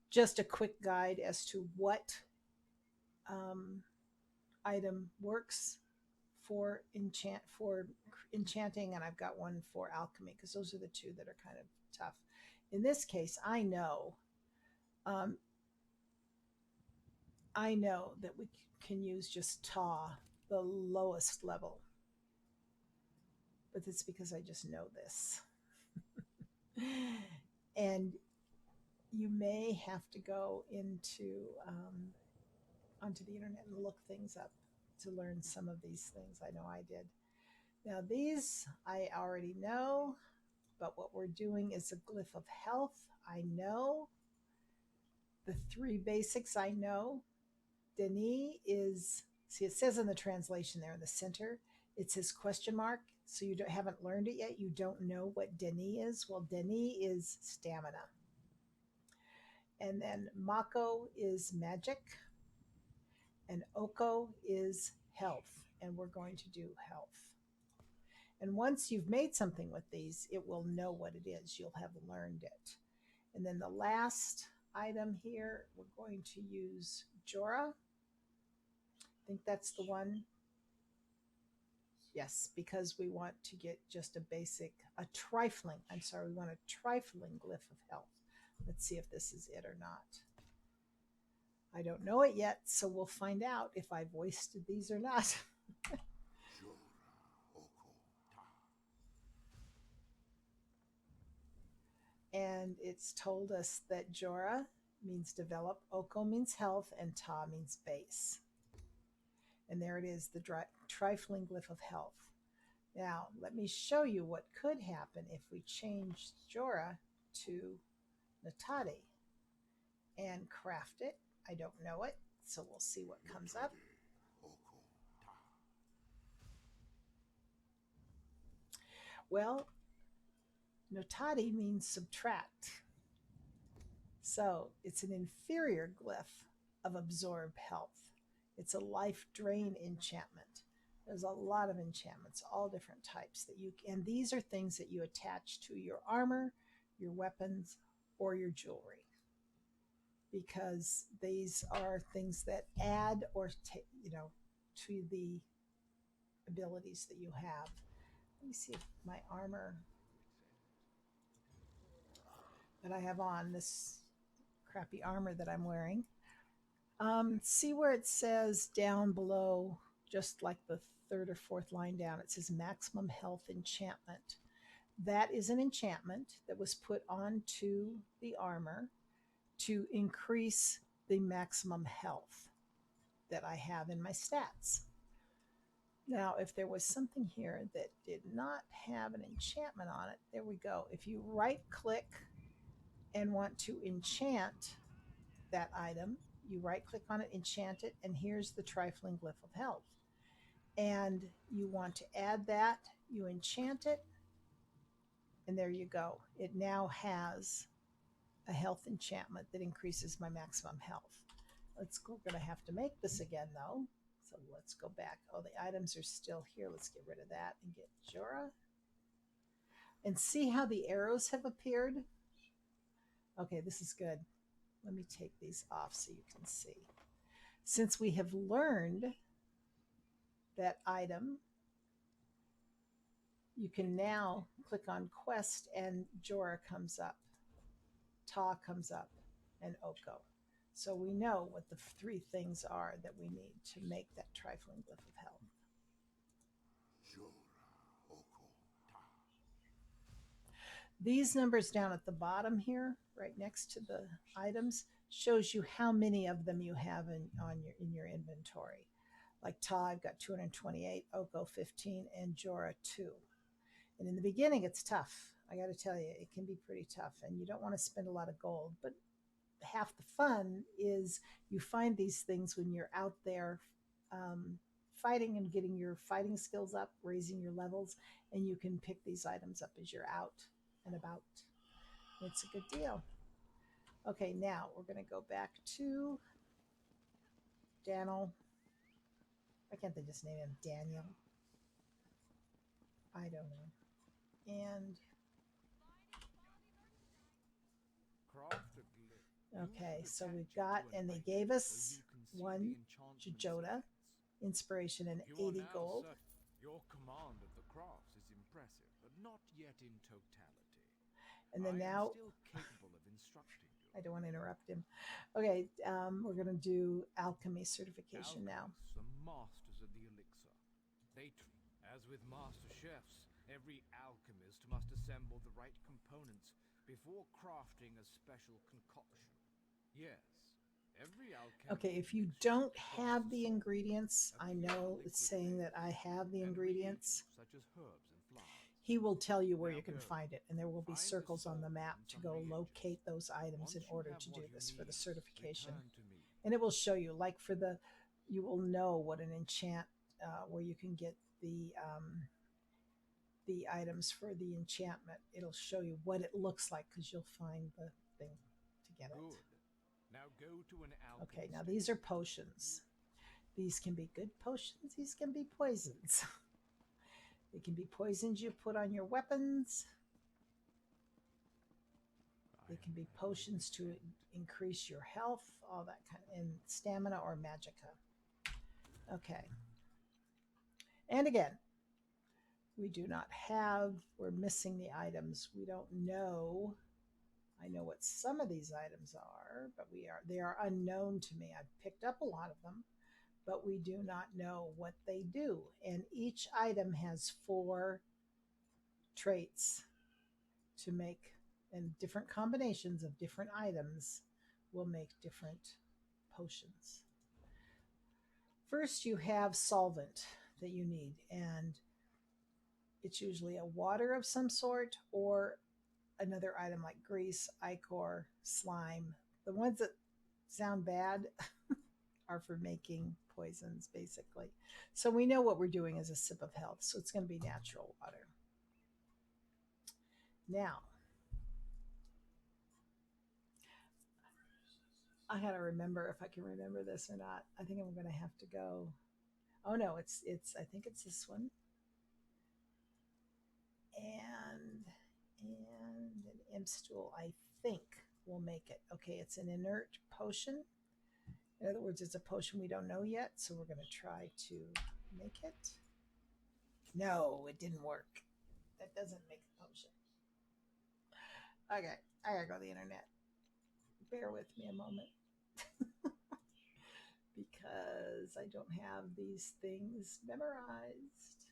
just a quick guide as to what item works for enchanting, and I've got one for alchemy, because those are the 2 that are kind of tough. In this case, I know that we can use just tar, the lowest level, but it's because I just know this. And you may have to go onto the internet and look things up to learn some of these things. I know I did. Now these I already know, but what we're doing is a glyph of health. I know the 3 basics. I know Denis is, see, it says in the translation there in the center, it says question mark. So you haven't learned it yet. You don't know what Denis is. Well, Denis is stamina. And then Mako is magic. And Oko is health. And we're going to do health. And once you've made something with these, it will know what it is. You'll have learned it. And then the last item here, we're going to use Jorah. I think that's the one. Yes, because we want to get just a trifling glyph of health. Let's see if this is it or not. I don't know it yet, so we'll find out if I've wasted these or not. And it's told us that Jorah means develop, Oko means health, and Ta means base. And there it is, the trifling glyph of health. Now, let me show you what could happen if we change Jorah to Natati and craft it. I don't know it, so we'll see what comes up. Well, Notati means subtract. So it's an inferior glyph of absorb health. It's a life drain enchantment. There's a lot of enchantments, all different types and these are things that you attach to your armor, your weapons, or your jewelry. Because these are things that add or to the abilities that you have. Let me see if my armor that I have on, this crappy armor that I'm wearing. See where it says down below, just like the third or fourth line down, it says maximum health enchantment. That is an enchantment that was put onto the armor to increase the maximum health that I have in my stats. Now, if there was something here that did not have an enchantment on it, there we go. If you right click and want to enchant that item, you right click on it, enchant it, and here's the trifling glyph of health. And you want to add that, you enchant it, and there you go. It now has a health enchantment that increases my maximum health. We're going to have to make this again, though. So let's go back. Oh, the items are still here. Let's get rid of that and get Jorah. And see how the arrows have appeared? Okay, this is good. Let me take these off so you can see. Since we have learned that item, you can now click on Quest and Jorah comes up. Ta comes up, and Oko. So we know what the three things are that we need to make that trifling glyph of health. These numbers down at the bottom here, right next to the items, shows you how many of them you have in your inventory. Like Ta, I've got 228, Oko 15, and Jorah 2. And in the beginning, it's tough. I got to tell you, it can be pretty tough, and you don't want to spend a lot of gold, but half the fun is you find these things when you're out there fighting and getting your fighting skills up, raising your levels, and you can pick these items up as you're out and about. It's a good deal. Okay, now we're going to go back to Daniel. Why can't they just name him Daniel? I don't know. And okay, so we've got, and they gave us one Jojoda inspiration and 80 gold. Your command of the crafts is impressive, but not yet in totality. And then now, still capable of instructing you. I don't want to interrupt him. Okay, we're going to do alchemy certification now. The masters of the elixir. As with master chefs, every alchemist must assemble the right components before crafting a special concoction. Yes, every alchemist. Okay, if you don't have the ingredients, I know it's saying that I have the ingredients. Such as herbs and flowers. He will tell you where you can find it, and there will be circles on the map to go locate those items in order to do this for the certification. And it will show you, like you will know what an enchant, where you can get the items for the enchantment. It'll show you what it looks like because you'll find the thing to get it. Now go to an okay, now these are potions. These can be good potions. These can be poisons. It can be poisons you put on your weapons. I It can be am potions to content. increase your health, all that kind of, and stamina or magicka. Okay. And again, we do not have, we're missing the items. We don't know. I know what some of these items are, but they are unknown to me. I've picked up a lot of them, but we do not know what they do. And each item has 4 traits to make, and different combinations of different items will make different potions. First, you have solvent that you need, and it's usually a water of some sort or another item like grease, ichor, slime. The ones that sound bad are for making poisons, basically. So we know what we're doing is a sip of health, so it's going to be natural water. Now, I gotta remember if I can remember this or not. I think I'm gonna have to go. Oh no, it's I think it's this one. And an imp stool, I think, will make it. Okay, it's an inert potion. In other words, it's a potion we don't know yet, so we're gonna try to make it. No, it didn't work. That doesn't make a potion. Okay, I gotta go to the internet. Bear with me a moment. Because I don't have these things memorized.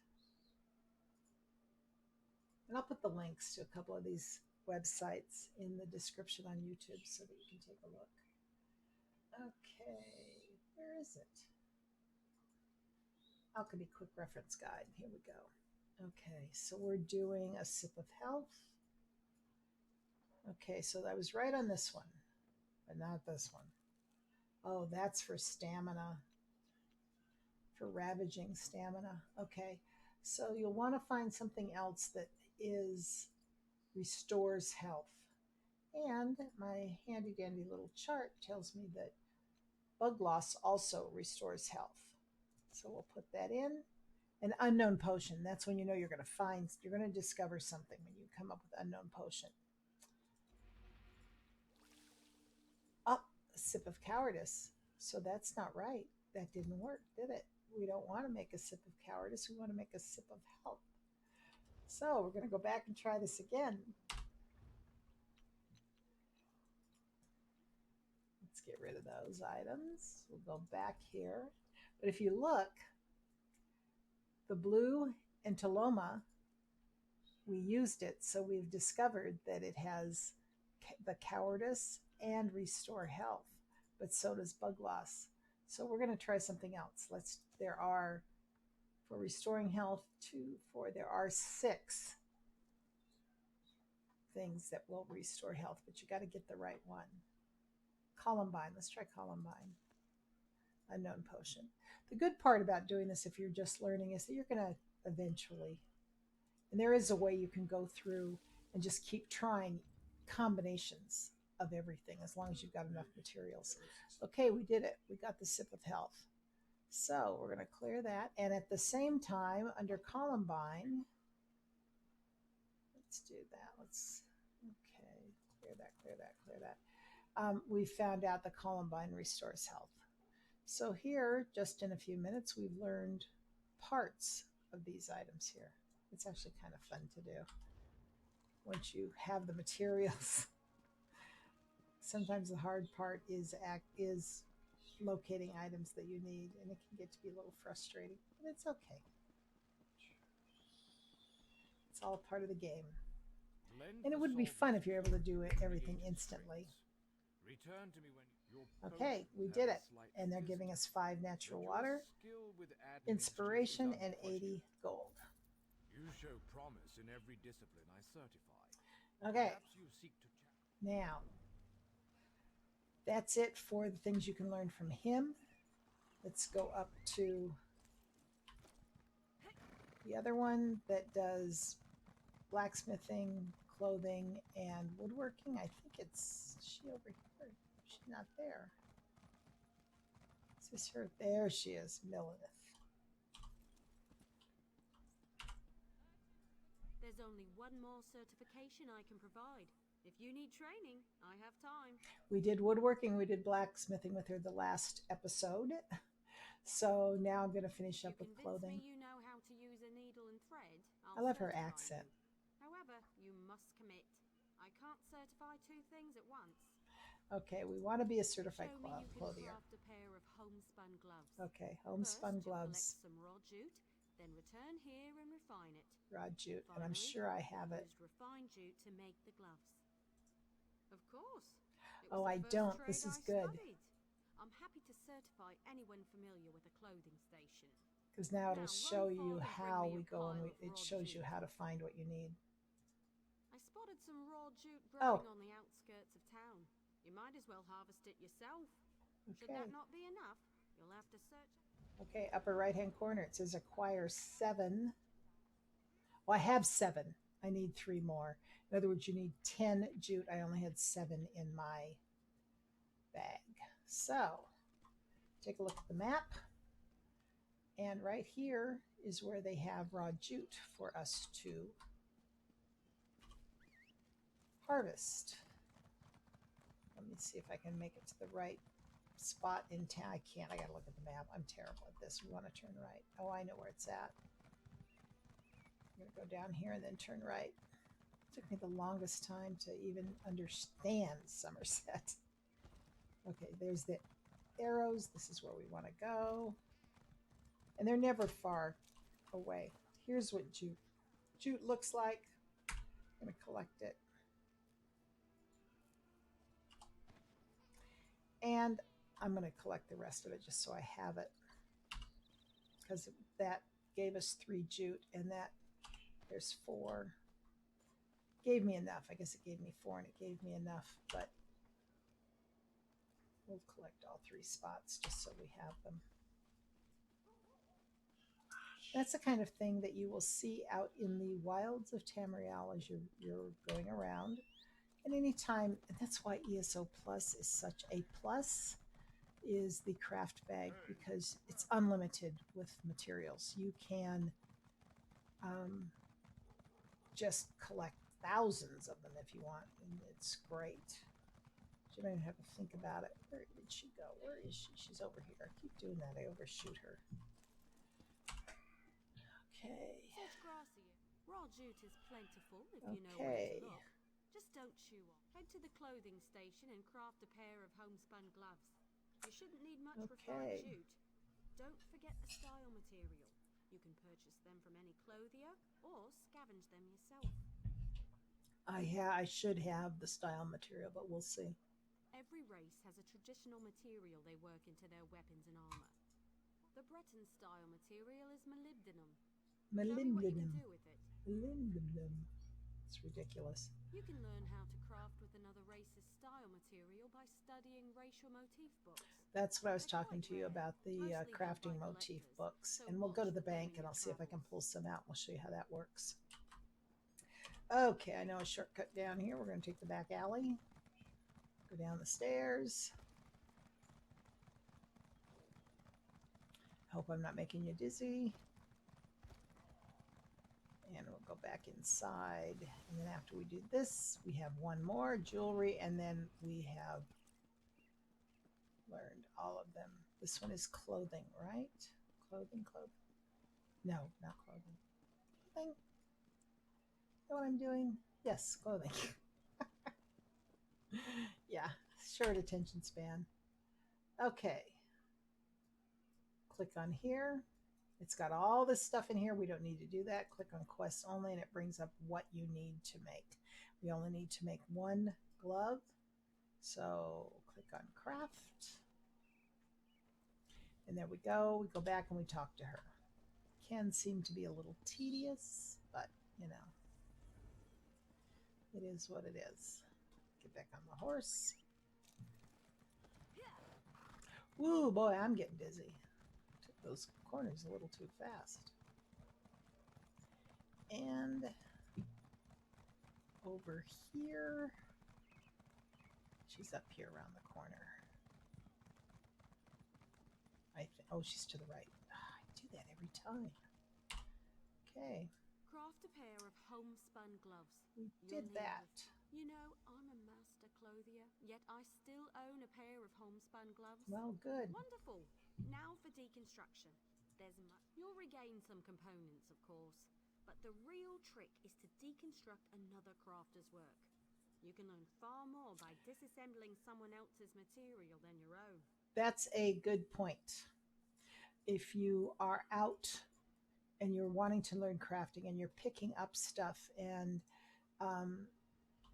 And I'll put the links to a couple of these websites in the description on YouTube so that you can take a look. Okay, where is it? Alchemy Quick Reference Guide. Here we go. Okay, so we're doing a sip of health. Okay, so I was right on this one, but not this one. Oh, that's for stamina, for ravaging stamina. Okay, so you'll want to find something else that restores health. And my handy dandy little chart tells me that bug loss also restores health. So we'll put that in. An unknown potion. That's when you know you're going to discover something when you come up with unknown potion. Oh, a sip of cowardice. So that's not right. That didn't work, did it? We don't want to make a sip of cowardice. We want to make a sip of health. So we're going to go back and try this again. Let's get rid of those items. We'll go back here. But if you look, the blue and Taloma, we used it, so we've discovered that it has the cowardice and restore health, but so does bug loss. So we're going to try something else. There are, for restoring health, there are 6 things that will restore health, but you got to get the right one. Columbine. Let's try Columbine. Unknown potion. The good part about doing this, if you're just learning, is that you're going to eventually, and there is a way you can go through and just keep trying combinations of everything as long as you've got enough materials. Okay, we did it. We got the sip of health. So we're going to clear that. And at the same time, under Columbine, let's do that. Okay, clear that. We found out the Columbine restores health. So here, just in a few minutes, we've learned parts of these items here. It's actually kind of fun to do once you have the materials. Sometimes the hard part is locating items that you need, and it can get to be a little frustrating, but it's okay. It's all part of the game. And it would be fun if you're able to do everything instantly. Return to me when okay, we did it. And they're giving us 5 natural water, inspiration, and 80 gold. You show promise in every discipline I certify. Okay. Perhaps you seek to now, that's it for the things you can learn from him. Let's go up to the other one that does blacksmithing, clothing, and woodworking. I think is she over here? She's not there. Is this her? There she is, Millith. is only one more certification I can provide. If you need training, I have time. We did woodworking, we did blacksmithing with her the last episode. So now I'm going to finish up with clothing. You know how to use a needle and thread. I love her accent. However, you must commit. I can't certify two things at once. Okay, we want to be a certified clothier. Craft a pair of homespun gloves. Okay, homespun gloves. Collect some raw jute, then return here and refine it. Raw jute, Finally, and I'm sure I have it. Used refined jute to make the gloves. Of course. Oh, I don't. This is good. I'm happy to certify anyone familiar with a clothing station. Because now it'll show you how we go, and it shows you how to find what you need. I spotted some raw jute growing on the outskirts of town. You might as well harvest it yourself. Okay. Should that not be enough, you'll have to search. Okay, upper right-hand corner, it says acquire 7. Well, I have 7. I need 3 more. In other words, you need 10 jute. I only had 7 in my bag. So, take a look at the map. And right here is where they have raw jute for us to harvest. Let me see if I can make it to the right spot in town. I can't. I gotta look at the map. I'm terrible at this. We want to turn right. Oh, I know where it's at. I'm gonna go down here and then turn right. It took me the longest time to even understand Somerset. Okay, there's the arrows. This is where we want to go. And they're never far away. Here's what jute looks like. I'm going to collect it. And I'm going to collect the rest of it just so I have it. Because that gave us 3 jute, and that, there's 4. Gave me enough. I guess it gave me 4 and it gave me enough, but we'll collect all 3 spots just so we have them. That's the kind of thing that you will see out in the wilds of Tamriel as you're going around. And anytime, and that's why ESO Plus is such a plus, is the craft bag, because it's unlimited with materials. You can just collect thousands of them if you want, and it's great. You don't even have to think about it. Where did she go? Where is she? She's over here. I keep doing that. I overshoot her. Okay. Such grassy. Raw jute is plentiful if you know where to look. Just don't chew off. Head to the clothing station and craft a pair of homespun gloves. You shouldn't need much refined jute. Don't forget the style material. You can purchase them from any clothier or scavenge them yourself. I should have the style material, but we'll see. Every race has a traditional material they work into their weapons and armor. The Breton style material is molybdenum. Molybdenum. Do with it. Molybdenum. It's ridiculous. You can learn how to craft with another race's style material by studying racial motif books. That's what I was talking to you about, the crafting motif books. And we'll go to the bank and I'll see if I can pull some out. We'll show you how that works. Okay, I know a shortcut down here. We're going to take the back alley. Go down the stairs. Hope I'm not making you dizzy. And we'll go back inside. And then after we do this, we have one more jewelry, and then we have learned all of them. This one is clothing, right? Clothing. No, not clothing. Clothing. Know what I'm doing? Yes, clothing. Yeah, short attention span. Okay. Click on here. It's got all this stuff in here. We don't need to do that. Click on quests only, and it brings up what you need to make. We only need to make 1 glove. So click on craft. And there we go. We go back and we talk to her. Can seem to be a little tedious, but you know, it is what it is. Get back on the horse. Woo, boy, I'm getting dizzy. Took those corners a little too fast. And over here, she's up here around the corner. Oh, she's to the right. I do that every time. Okay. craft a pair of homespun gloves. We You'll did need that. You know, I'm a master clothier, yet I still own a pair of homespun gloves. Well, good. Wonderful. Now for deconstruction. You'll regain some components, of course, but the real trick is to deconstruct another crafter's work. You can learn far more by disassembling someone else's material than your own. That's a good point. If you are out and you're wanting to learn crafting and you're picking up stuff and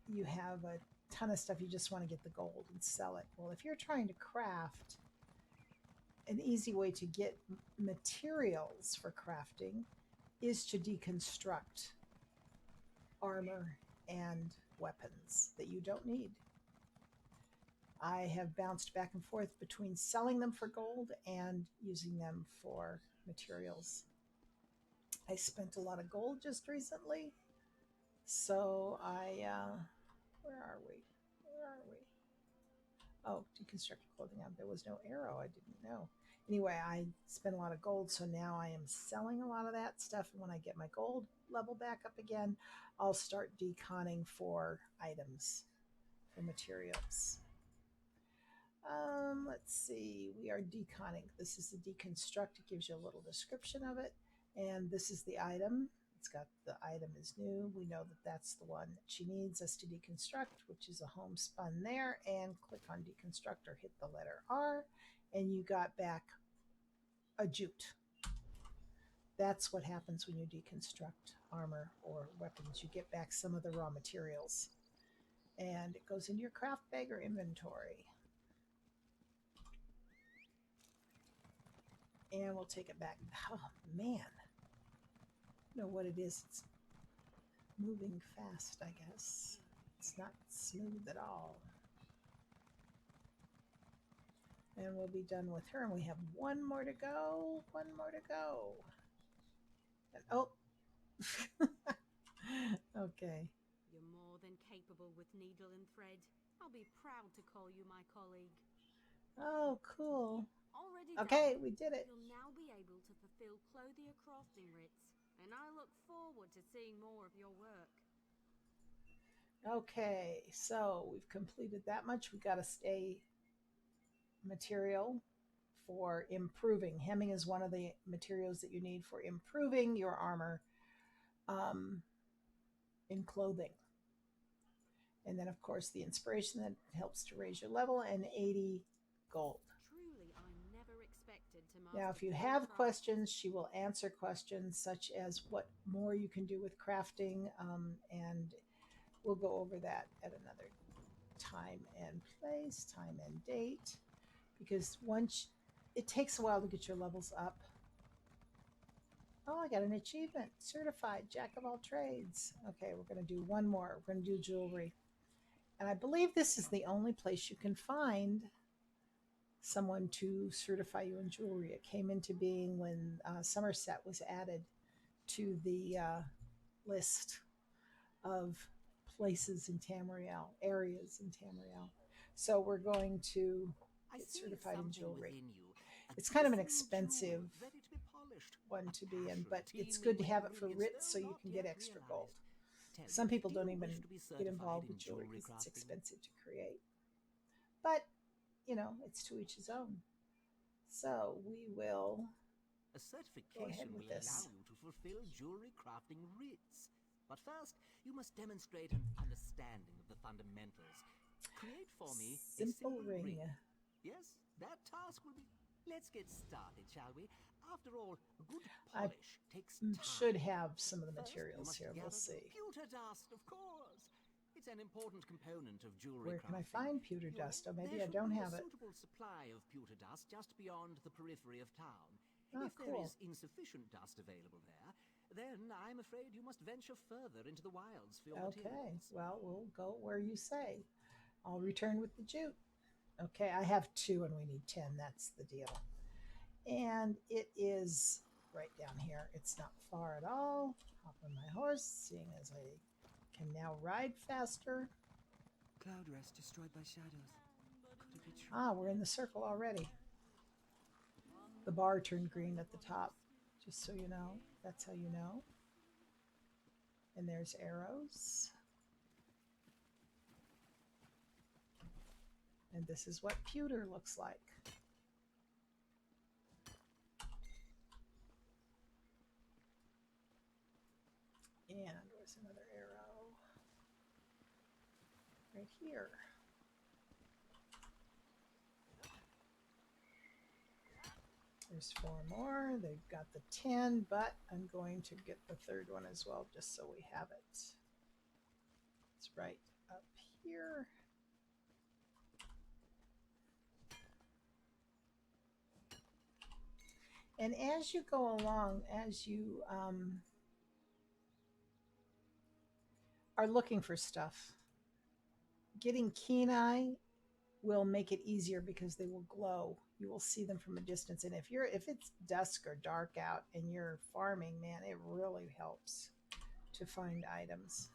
you have a ton of stuff, you just want to get the gold and sell it. Well, if you're trying to craft, an easy way to get materials for crafting is to deconstruct armor and weapons that you don't need. I have bounced back and forth between selling them for gold and using them for materials. I spent a lot of gold just recently, so where are we? Oh, deconstructed clothing. There was no arrow. I didn't know. Anyway, I spent a lot of gold, so now I am selling a lot of that stuff. And when I get my gold level back up again, I'll start deconning for items, for materials. Let's see. We are deconning. This is the deconstruct. It gives you a little description of it. And this is the item. It's got the item is new. We know that that's the one that she needs us to deconstruct, which is a homespun there. And click on deconstruct or hit the letter R, and you got back a jute. That's what happens when you deconstruct armor or weapons. You get back some of the raw materials, and it goes into your craft bag or inventory. And we'll take it back. Oh man. Know what it is. It's moving fast, I guess. It's not smooth at all. And we'll be done with her, and we have one more to go. One more to go. And oh. Okay. You're more than capable with needle and thread. I'll be proud to call you my colleague. Oh, cool. Already okay, done. We did it. You'll now be able to fulfill clothier crafting writs, and I look forward to seeing more of your work. Okay, so we've completed that much. We got to stay material for improving. Hemming is one of the materials that you need for improving your armor in clothing. And then, of course, the inspiration that helps to raise your level, and 80 gold. Truly, I never expected to master. Now, if you have questions, she will answer questions such as what more you can do with crafting, and we'll go over that at another time and place, time and date, because once it takes a while to get your levels up. Oh, I got an achievement. Certified Jack of all trades. Okay, we're going to do one more. We're going to do jewelry. And I believe this is the only place you can find someone to certify you in jewelry. It came into being when Somerset was added to the list of places in Tamriel, areas in Tamriel. So we're going to get certified in jewelry. It's kind of an expensive one to be in, but it's good to have it for writs so you can get extra gold. Some people don't even get involved with jewelry because it's expensive to create. But, you know, it's to each his own. So we will A go certification ahead with will this. allow you to fulfill jewelry crafting writs. But first, you must demonstrate an understanding of the fundamentals. Create for me a Simple simple ring. Yes, that task will be... Let's get started, shall we? After all, good I polish takes time. Should have some of the First, you materials must here. We'll gather see. Pewter dust, of course. It's an important component of jewelry Where can I crafting. find pewter You know, dust? Oh, maybe there I don't should be have a it. suitable supply of pewter dust just beyond the periphery of town. Oh, If there cool. is insufficient dust available there, then I'm afraid you must venture further into the wilds for your Okay, materials. well, we'll go where you say. I'll return with the jute. Okay, I have 2 and we need 10. That's the deal. And it is right down here. It's not far at all. Hop on my horse, seeing as I can now ride faster. Cloud rest destroyed by shadows. Could it be true? Ah, we're in the circle already. The bar turned green at the top, just so you know. That's how you know. And there's arrows. And this is what pewter looks like. And where's another arrow? Right here. There's 4 more. They've got the 10, but I'm going to get the third one as well, just so we have it. It's right up here. And as you go along, as you are looking for stuff, getting keen eye will make it easier because they will glow. You will see them from a distance. And if it's dusk or dark out and you're farming, man, it really helps to find items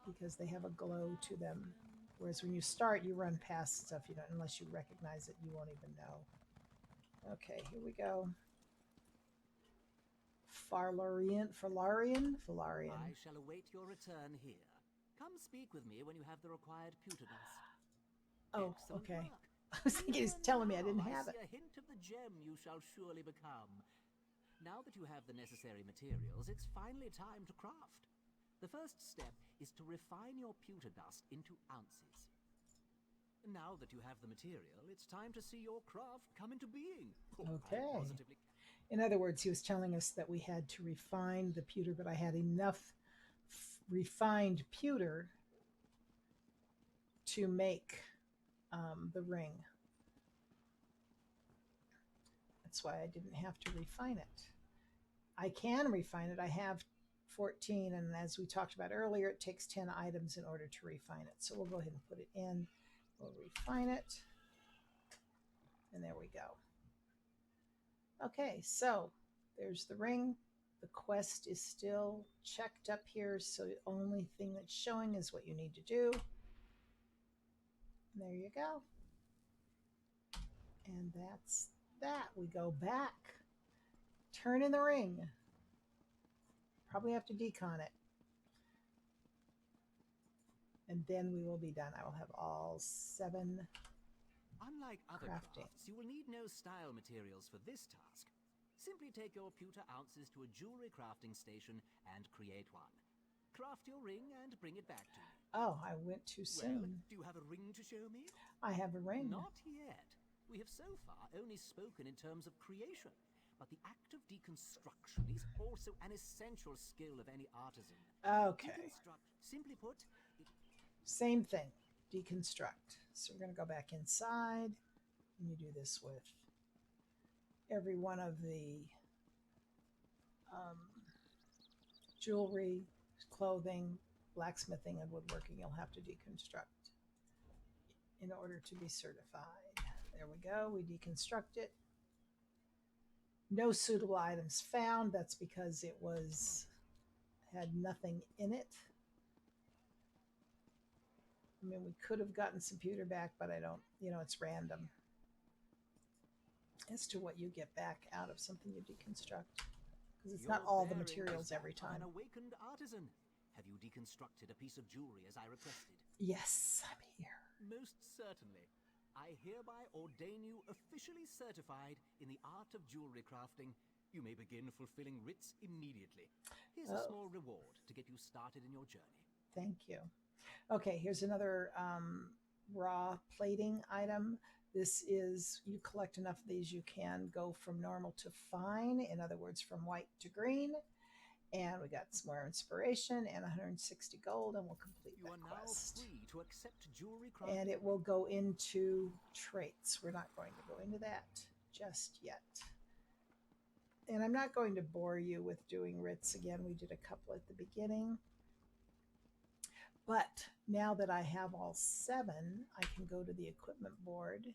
because they have a glow to them. Whereas when you start, you run past stuff, you don't, unless you recognize it, you won't even know. Okay, here we go. Falarian. I shall await your return here. Come speak with me when you have the required pewter dust. Oh, Excellent okay. work. I was thinking he was telling me I didn't have I see it. a hint of the gem you shall surely become. Now that you have the necessary materials, it's finally time to craft. The first step is to refine your pewter dust into ounces. Now that you have the material, it's time to see your craft come into being. Okay. Positively... In other words, he was telling us that we had to refine the pewter, but I had enough refined pewter to make the ring. That's why I didn't have to refine it. I can refine it. I have 14, and as we talked about earlier, it takes 10 items in order to refine it. So we'll go ahead and put it in. We'll refine it. And there we go. Okay, so there's the ring. The quest is still checked up here, so the only thing that's showing is what you need to do. There you go. And that's that. We go back. Turn in the ring. Probably have to decon it. And then we will be done. I will have all 7. Unlike other crafting. crafts, you will need no style materials for this task. Simply take your pewter ounces to a jewelry crafting station and create one. Craft your ring and bring it back to me. Oh, I went too soon. Well, do you have a ring to show me? I have a ring. Not yet. We have so far only spoken in terms of creation, but the act of deconstruction is also an essential skill of any artisan. Okay. Deconstruct, simply put, Same thing. Deconstruct. So we're going to go back inside, and you do this with every one of the jewelry, clothing, blacksmithing, and woodworking. You'll have to deconstruct in order to be certified. There we go. We deconstruct it. No suitable items found. That's because it had nothing in it. I mean, we could have gotten some pewter back, but I don't, it's random as to what you get back out of something you deconstruct. Because it's not all the materials every time. An awakened artisan. Have you deconstructed a piece of jewelry as I requested? Yes, I'm here. Most certainly. I hereby ordain you officially certified in the art of jewelry crafting. You may begin fulfilling writs immediately. Here's a small reward to get you started in your journey. Thank you. Okay, here's another raw plating item. This is, you collect enough of these, you can go from normal to fine. In other words, from white to green. And we got some more inspiration and 160 gold, and we'll complete that quest. You are now free to accept jewelry crafting. And it will go into traits. We're not going to go into that just yet. And I'm not going to bore you with doing writs again. We did a couple at the beginning. But now that I have all 7, I can go to the equipment board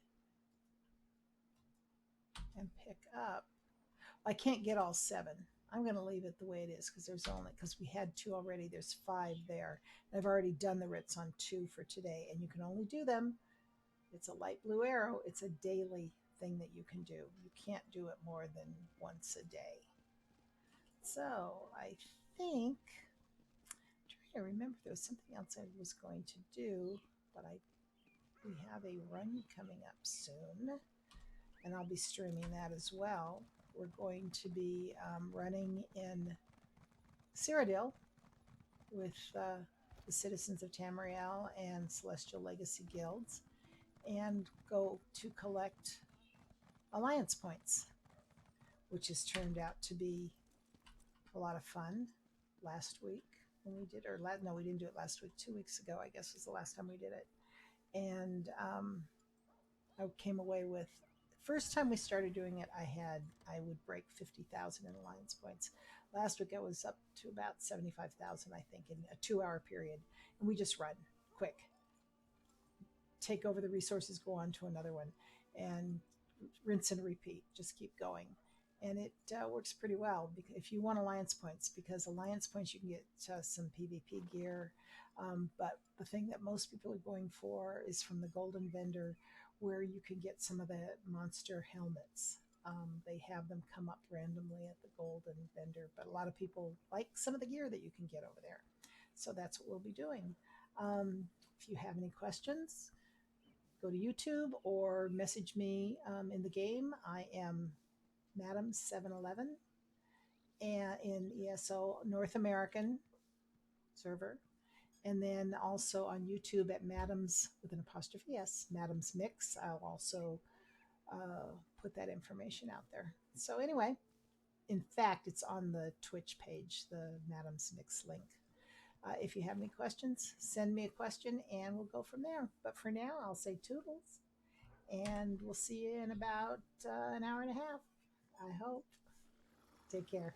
and pick up. I can't get all 7. I'm going to leave it the way it is because we had 2 already. There's 5 there. And I've already done the writs on 2 for today, and you can only do them. It's a light blue arrow. It's a daily thing that you can do. You can't do it more than once a day. So I think, I'm trying to remember, there was something else I was going to do, but we have a run coming up soon, and I'll be streaming that as well. We're going to be running in Cyrodiil with the Citizens of Tamriel and Celestial Legacy guilds, and go to collect alliance points, which has turned out to be a lot of fun. Last week when we did, no, we didn't do it last week. 2 weeks ago, I guess, was the last time we did it. And I came away with, first time we started doing it, I would break 50,000 in alliance points. Last week I was up to about 75,000, I think, in a 2-hour period. And we just run quick, take over the resources, go on to another one, and rinse and repeat. Just keep going. And it works pretty well if you want alliance points, because alliance points you can get some PvP gear. But the thing that most people are going for is from the golden vendor, where you can get some of the monster helmets. They have them come up randomly at the golden vendor, but a lot of people like some of the gear that you can get over there. So that's what we'll be doing. If you have any questions, go to YouTube or message me in the game. I am Madam711 and in ESO North American server, and then also on YouTube at Madam's with an apostrophe S, Madam's Mix. I'll also put that information out there. So anyway, in fact, it's on the Twitch page, the Madam's Mix link. If you have any questions, send me a question and we'll go from there. But for now, I'll say toodles, and we'll see you in about an hour and a half, I hope. Take care.